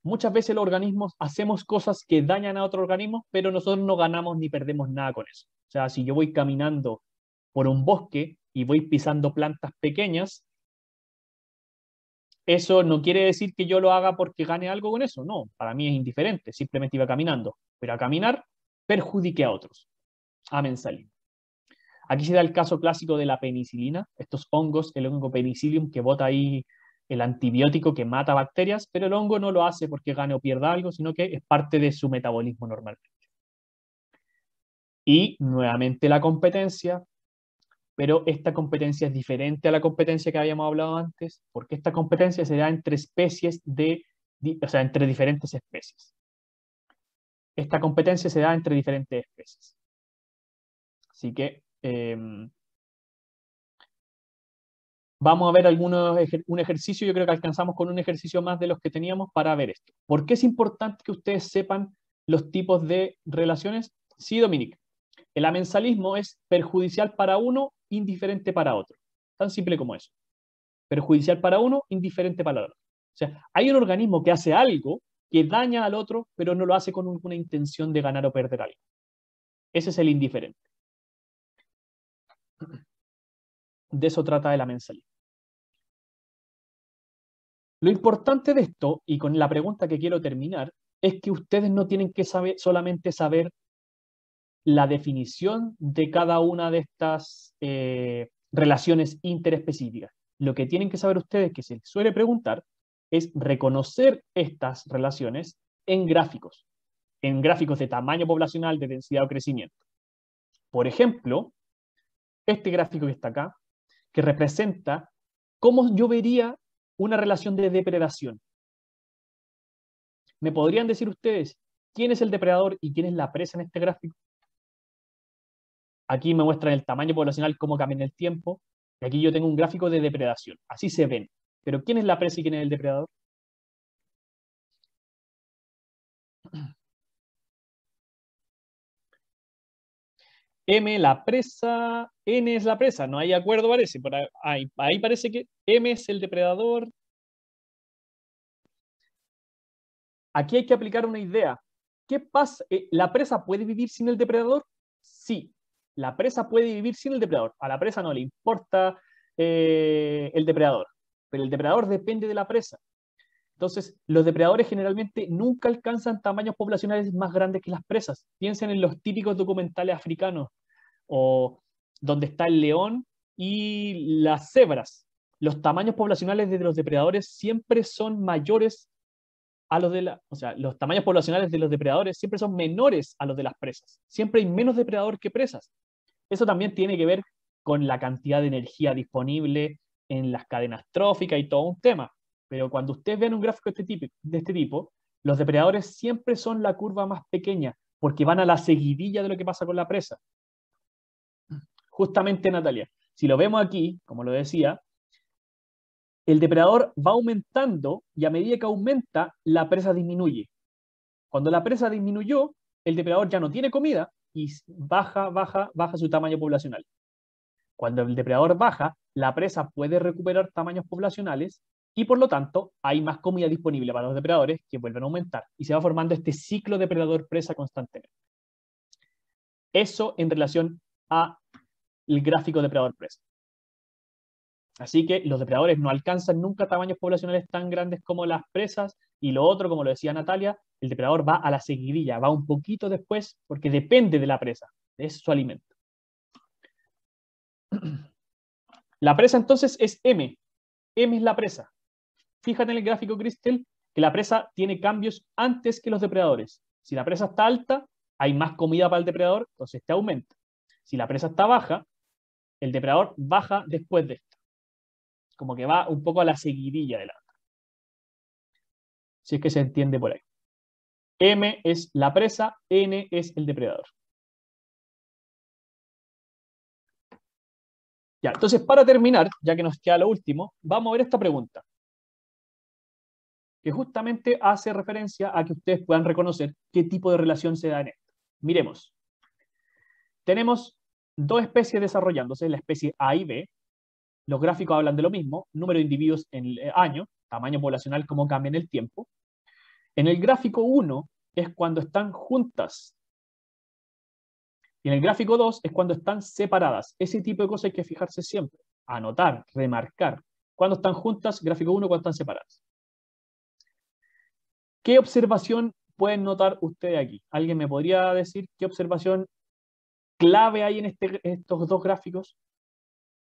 Muchas veces los organismos hacemos cosas que dañan a otro organismo, pero nosotros no ganamos ni perdemos nada con eso. O sea, si yo voy caminando por un bosque y voy pisando plantas pequeñas, eso no quiere decir que yo lo haga porque gane algo con eso. No, para mí es indiferente. Simplemente iba caminando. Pero a caminar perjudique a otros. Amensalismo. Aquí se da el caso clásico de la penicilina, estos hongos, el hongo penicillium que bota ahí el antibiótico que mata bacterias, pero el hongo no lo hace porque gane o pierda algo, sino que es parte de su metabolismo normalmente. Y nuevamente la competencia, pero esta competencia es diferente a la competencia que habíamos hablado antes, porque esta competencia se da entre especies o sea, entre diferentes especies. Esta competencia se da entre diferentes especies. Así que vamos a ver un ejercicio, yo creo que alcanzamos con un ejercicio más de los que teníamos para ver esto. ¿Por qué es importante que ustedes sepan los tipos de relaciones? Sí, Dominique, el amensalismo es perjudicial para uno, indiferente para otro. Tan simple como eso. Perjudicial para uno, indiferente para otro. O sea, hay un organismo que hace algo que daña al otro, pero no lo hace con una intención de ganar o perder algo. Ese es el indiferente. De eso trata el amensalismo. Lo importante de esto, y con la pregunta que quiero terminar, es que ustedes no tienen que solamente saber la definición de cada una de estas relaciones interespecíficas. Lo que tienen que saber ustedes, que se les suele preguntar, es reconocer estas relaciones en gráficos de tamaño poblacional, de densidad o crecimiento. Por ejemplo, este gráfico que está acá, que representa cómo yo vería una relación de depredación. ¿Me podrían decir ustedes quién es el depredador y quién es la presa en este gráfico? Aquí me muestran el tamaño poblacional, cómo cambia en el tiempo, y aquí yo tengo un gráfico de depredación. Así se ven. Pero ¿quién es la presa y quién es el depredador? M la presa, N es la presa. No hay acuerdo, parece. Ahí parece que M es el depredador. Aquí hay que aplicar una idea. ¿Qué pasa? ¿La presa puede vivir sin el depredador? Sí, la presa puede vivir sin el depredador. A la presa no le importa el depredador, pero el depredador depende de la presa. Entonces, los depredadores generalmente nunca alcanzan tamaños poblacionales más grandes que las presas. Piensen en los típicos documentales africanos o donde está el león y las cebras. Los tamaños poblacionales de los depredadores siempre son mayores a los o sea, los tamaños poblacionales de los depredadores siempre son menores a los de las presas. Siempre hay menos depredador que presas. Eso también tiene que ver con la cantidad de energía disponible en las cadenas tróficas y todo un tema. Pero cuando ustedes ven un gráfico de este tipo, los depredadores siempre son la curva más pequeña, porque van a la seguidilla de lo que pasa con la presa. Justamente, Natalia, si lo vemos aquí, como lo decía, el depredador va aumentando y a medida que aumenta, la presa disminuye. Cuando la presa disminuyó, el depredador ya no tiene comida y baja su tamaño poblacional. Cuando el depredador baja, la presa puede recuperar tamaños poblacionales y por lo tanto hay más comida disponible para los depredadores que vuelven a aumentar y se va formando este ciclo depredador-presa constantemente. Eso en relación a el gráfico depredador-presa. Así que los depredadores no alcanzan nunca tamaños poblacionales tan grandes como las presas y lo otro, como lo decía Natalia, el depredador va a la seguidilla, va un poquito después porque depende de la presa, es su alimento. La presa entonces es M. M es la presa. Fíjate en el gráfico, Cristel, que la presa tiene cambios antes que los depredadores. Si la presa está alta, hay más comida para el depredador, entonces este aumenta. Si la presa está baja, el depredador baja después de esto. Como que va un poco a la seguidilla de la otra. Si es que se entiende por ahí. M es la presa, N es el depredador. Ya, entonces, para terminar, ya que nos queda lo último, vamos a ver esta pregunta, que justamente hace referencia a que ustedes puedan reconocer qué tipo de relación se da en esto. Miremos. Tenemos dos especies desarrollándose, la especie A y B. Los gráficos hablan de lo mismo, número de individuos en el año, tamaño poblacional, cómo cambia en el tiempo. En el gráfico 1 es cuando están juntas. Y en el gráfico 2 es cuando están separadas. Ese tipo de cosas hay que fijarse siempre. Anotar, remarcar. Cuando están juntas, gráfico 1, cuando están separadas. ¿Qué observación pueden notar ustedes aquí? ¿Alguien me podría decir qué observación clave hay en estos dos gráficos?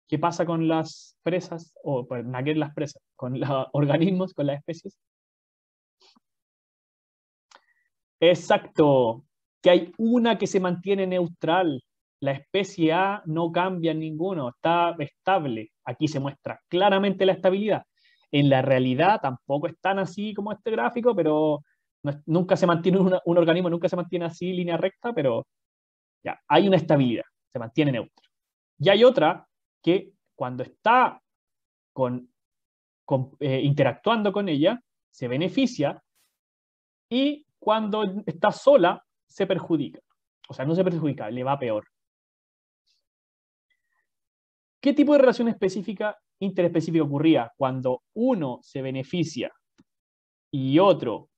¿Qué pasa con las presas? O, pues, no que las presas, con los organismos, con las especies. Exacto, que hay una que se mantiene neutral. La especie A no cambia en ninguno, está estable. Aquí se muestra claramente la estabilidad. En la realidad tampoco es tan así como este gráfico, pero nunca se mantiene un organismo, nunca se mantiene así línea recta, pero ya, hay una estabilidad, se mantiene neutro. Y hay otra que cuando está interactuando con ella, se beneficia, y cuando está sola, se perjudica. O sea, no se perjudica, le va peor. ¿Qué tipo de relación específica, interespecífica ocurría cuando uno se beneficia y otro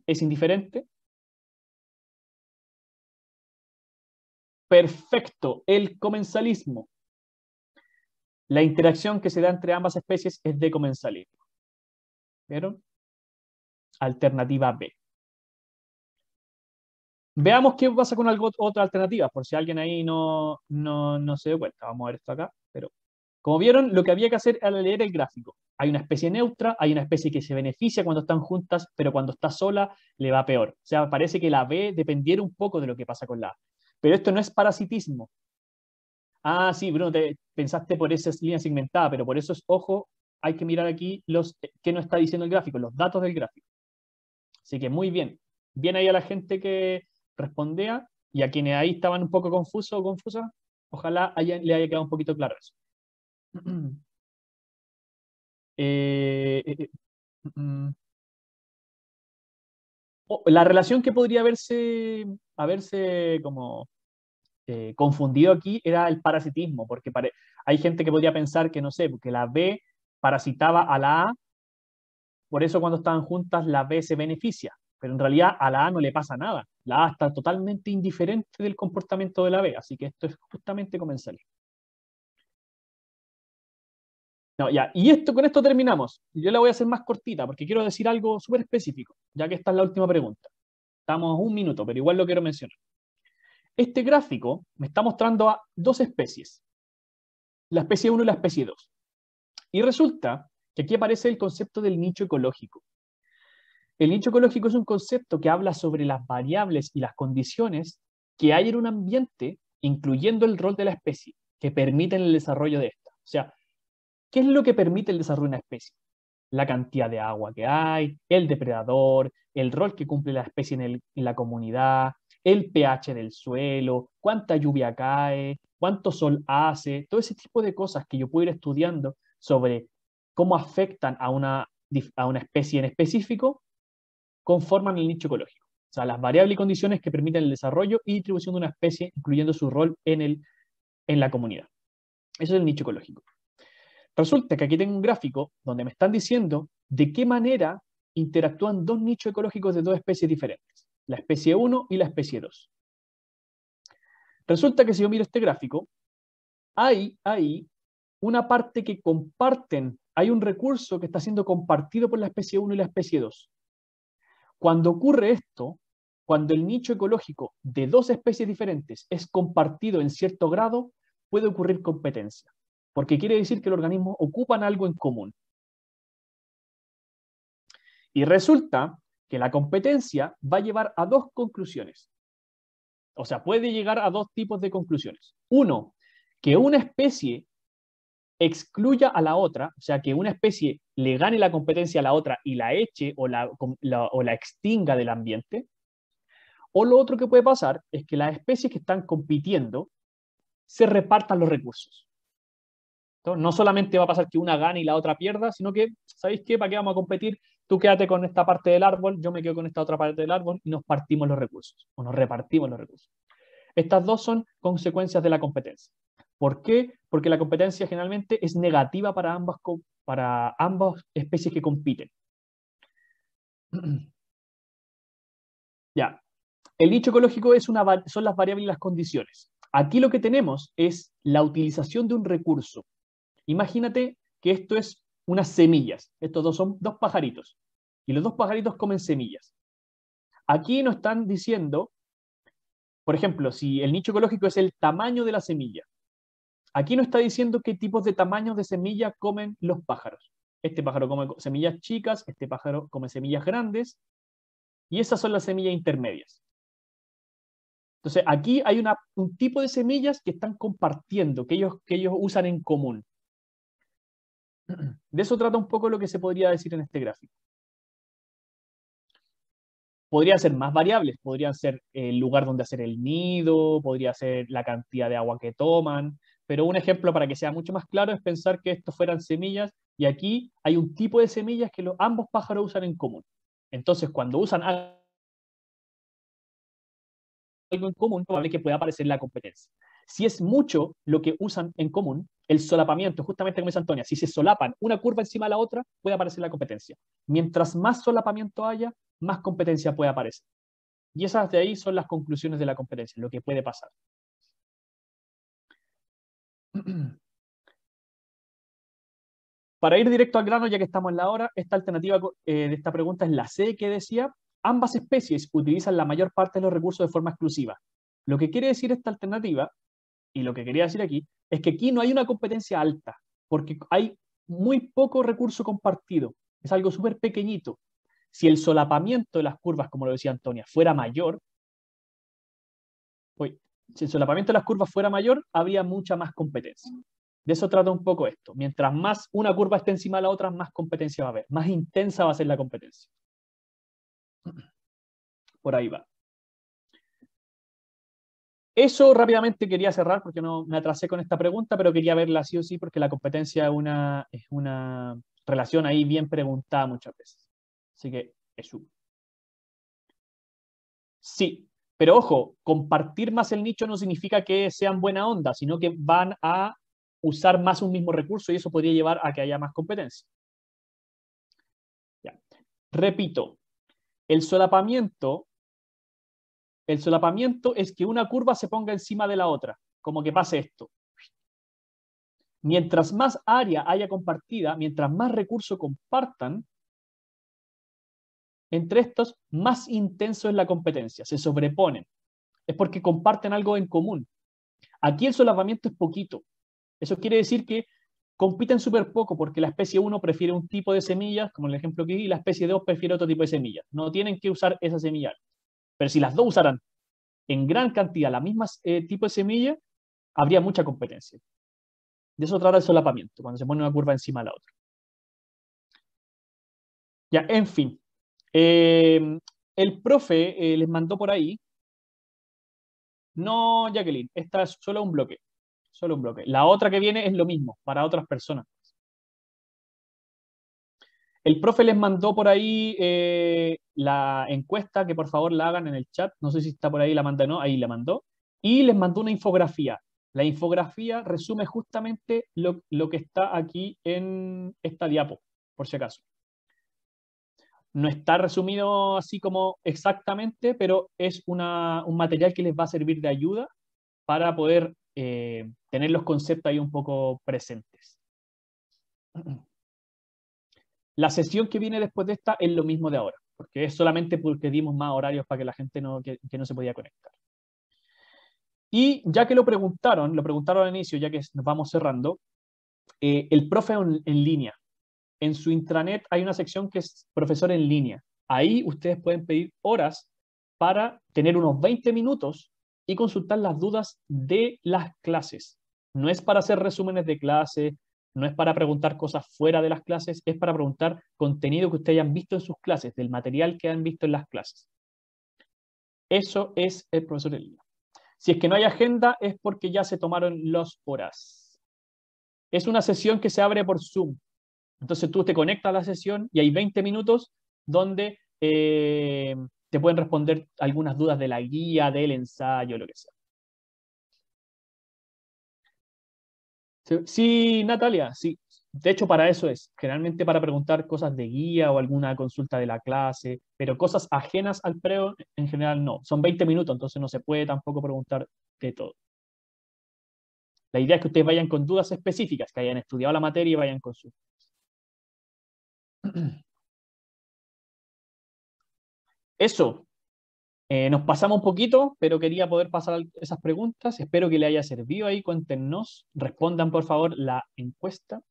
es indiferente? Perfecto, el comensalismo. La interacción que se da entre ambas especies es de comensalismo. ¿Vieron? Alternativa B. Veamos qué pasa con otra alternativa, por si alguien ahí no se dio cuenta. Vamos a ver esto acá. Pero, como vieron, lo que había que hacer era leer el gráfico. Hay una especie neutra, hay una especie que se beneficia cuando están juntas, pero cuando está sola le va peor. O sea, parece que la B dependiera un poco de lo que pasa con la A. Pero esto no es parasitismo. Ah, sí, Bruno, te pensaste por esa línea segmentada, pero por eso es, ojo, hay que mirar aquí qué nos está diciendo el gráfico, los datos del gráfico. Así que muy bien. Bien ahí a la gente que respondía, y a quienes ahí estaban un poco confusos o confusas, ojalá le haya quedado un poquito claro eso. Eh, eh, eh, mm, la relación que podría haberse como confundido aquí era el parasitismo, porque hay gente que podría pensar que, no sé, porque la B parasitaba a la A, por eso cuando estaban juntas la B se beneficia, pero en realidad a la A no le pasa nada. La A está totalmente indiferente del comportamiento de la B, así que esto es justamente comensal. No, ya, y con esto terminamos. Yo la voy a hacer más cortita porque quiero decir algo súper específico, ya que esta es la última pregunta. Estamos a un minuto, pero igual lo quiero mencionar. Este gráfico me está mostrando a dos especies, la especie 1 y la especie 2. Y resulta que aquí aparece el concepto del nicho ecológico. El nicho ecológico es un concepto que habla sobre las variables y las condiciones que hay en un ambiente, incluyendo el rol de la especie, que permiten el desarrollo de esta. O sea, ¿qué es lo que permite el desarrollo de una especie? La cantidad de agua que hay, el depredador, el rol que cumple la especie en la comunidad, el pH del suelo, cuánta lluvia cae, cuánto sol hace, todo ese tipo de cosas que yo puedo ir estudiando sobre cómo afectan a una especie en específico, conforman el nicho ecológico. O sea, las variables y condiciones que permiten el desarrollo y distribución de una especie, incluyendo su rol en la comunidad. Eso es el nicho ecológico. Resulta que aquí tengo un gráfico donde me están diciendo de qué manera interactúan dos nichos ecológicos de dos especies diferentes, la especie 1 y la especie 2. Resulta que si yo miro este gráfico, hay una parte que comparten, hay un recurso que está siendo compartido por la especie 1 y la especie 2. Cuando ocurre esto, cuando el nicho ecológico de dos especies diferentes es compartido en cierto grado, puede ocurrir competencia, porque quiere decir que los organismos ocupan algo en común. Y resulta que la competencia va a llevar a dos conclusiones. O sea, puede llegar a dos tipos de conclusiones. Uno, que una especie excluya a la otra, o sea, que una especie le gane la competencia a la otra y la eche o la extinga del ambiente. O lo otro que puede pasar es que las especies que están compitiendo se repartan los recursos. Entonces, no solamente va a pasar que una gane y la otra pierda, sino que, ¿sabéis qué? ¿Para qué vamos a competir? Tú quédate con esta parte del árbol, yo me quedo con esta otra parte del árbol y nos partimos los recursos, o nos repartimos los recursos. Estas dos son consecuencias de la competencia. ¿Por qué? Porque la competencia generalmente es negativa para ambas especies que compiten. Ya. El nicho ecológico son las variables y las condiciones. Aquí lo que tenemos es la utilización de un recurso. Imagínate que esto es unas semillas. Estos dos son dos pajaritos. Y los dos pajaritos comen semillas. Aquí nos están diciendo, por ejemplo, si el nicho ecológico es el tamaño de la semilla. Aquí nos está diciendo qué tipos de tamaños de semilla comen los pájaros. Este pájaro come semillas chicas, este pájaro come semillas grandes, y esas son las semillas intermedias. Entonces, aquí hay un tipo de semillas que están compartiendo, que ellos usan en común. De eso trata un poco lo que se podría decir en este gráfico. Podría ser más variables, podrían ser el lugar donde hacer el nido, podría ser la cantidad de agua que toman, pero un ejemplo para que sea mucho más claro es pensar que estos fueran semillas y aquí hay un tipo de semillas que ambos pájaros usan en común. Entonces, cuando usan algo en común, probable que pueda aparecer la competencia. Si es mucho lo que usan en común, el solapamiento, justamente como dice Antonia, si se solapan una curva encima de la otra, puede aparecer la competencia. Mientras más solapamiento haya, más competencia puede aparecer. Y esas de ahí son las conclusiones de la competencia, lo que puede pasar. Para ir directo al grano, ya que estamos en la hora, esta alternativa de esta pregunta es la C, que decía, ambas especies utilizan la mayor parte de los recursos de forma exclusiva. Lo que quiere decir esta alternativa, y lo que quería decir aquí, es que aquí no hay una competencia alta, porque hay muy poco recurso compartido, es algo súper pequeñito. Si el solapamiento de las curvas, como lo decía Antonia, fuera mayor, si el solapamiento de las curvas fuera mayor, habría mucha más competencia. De eso trata un poco esto. Mientras más una curva esté encima de la otra, más competencia va a haber, más intensa va a ser la competencia. Por ahí va. Eso rápidamente quería cerrar porque no me atrasé con esta pregunta, pero quería verla sí o sí porque la competencia es una relación ahí bien preguntada muchas veces. Así que eso. Sí, pero ojo, compartir más el nicho no significa que sean buena onda, sino que van a usar más un mismo recurso y eso podría llevar a que haya más competencia. Ya. Repito, el solapamiento es que una curva se ponga encima de la otra, como que pase esto. Mientras más área haya compartida, mientras más recursos compartan, entre estos, más intenso es la competencia, se sobreponen. Es porque comparten algo en común. Aquí el solapamiento es poquito. Eso quiere decir que compiten súper poco porque la especie 1 prefiere un tipo de semillas, como el ejemplo que di, y la especie 2 prefiere otro tipo de semillas. No tienen que usar esa semilla. Pero si las dos usaran en gran cantidad la misma tipo de semilla, habría mucha competencia. De eso trata el solapamiento, cuando se pone una curva encima de la otra. Ya, en fin. El profe les mandó por ahí. No, Jacqueline, esta es solo un bloque. Solo un bloque. La otra que viene es lo mismo, para otras personas. El profe les mandó por ahí la encuesta, que por favor la hagan en el chat. No sé si está por ahí, la manda o no, ahí la mandó. Y les mandó una infografía. La infografía resume justamente lo que está aquí en esta diapo, por si acaso. No está resumido así como exactamente, pero es un material que les va a servir de ayuda para poder tener los conceptos ahí un poco presentes. La sesión que viene después de esta es lo mismo de ahora, porque es solamente porque dimos más horarios para que la gente que no se podía conectar. Y ya que lo preguntaron al inicio, ya que nos vamos cerrando, el profe en línea. En su intranet hay una sección que es profesor en línea. Ahí ustedes pueden pedir horas para tener unos 20 minutos y consultar las dudas de las clases. No es para hacer resúmenes de clase, no es para preguntar cosas fuera de las clases, es para preguntar contenido que ustedes hayan visto en sus clases, del material que han visto en las clases. Eso es el profesor en línea. Si es que no hay agenda, es porque ya se tomaron las horas. Es una sesión que se abre por Zoom. Entonces tú te conectas a la sesión y hay 20 minutos donde te pueden responder algunas dudas de la guía, del ensayo, lo que sea. Sí, Natalia, sí. De hecho, para eso es. Generalmente para preguntar cosas de guía o alguna consulta de la clase, pero cosas ajenas al preo, en general no. Son 20 minutos, entonces no se puede tampoco preguntar de todo. La idea es que ustedes vayan con dudas específicas, que hayan estudiado la materia y vayan con su. Eso, nos pasamos un poquito, pero quería poder pasar esas preguntas. Espero que le haya servido ahí. Cuéntenos, respondan por favor la encuesta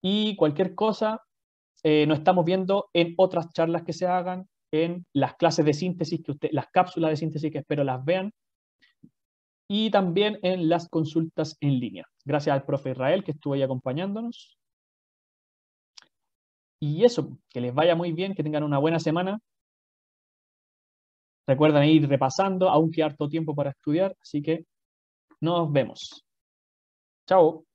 y cualquier cosa nos estamos viendo en otras charlas que se hagan, en las clases de síntesis que las cápsulas de síntesis que espero las vean y también en las consultas en línea. Gracias al profe Israel que estuvo ahí acompañándonos. Y eso, que les vaya muy bien, que tengan una buena semana. Recuerden ir repasando, aún queda harto tiempo para estudiar, así que nos vemos. Chao.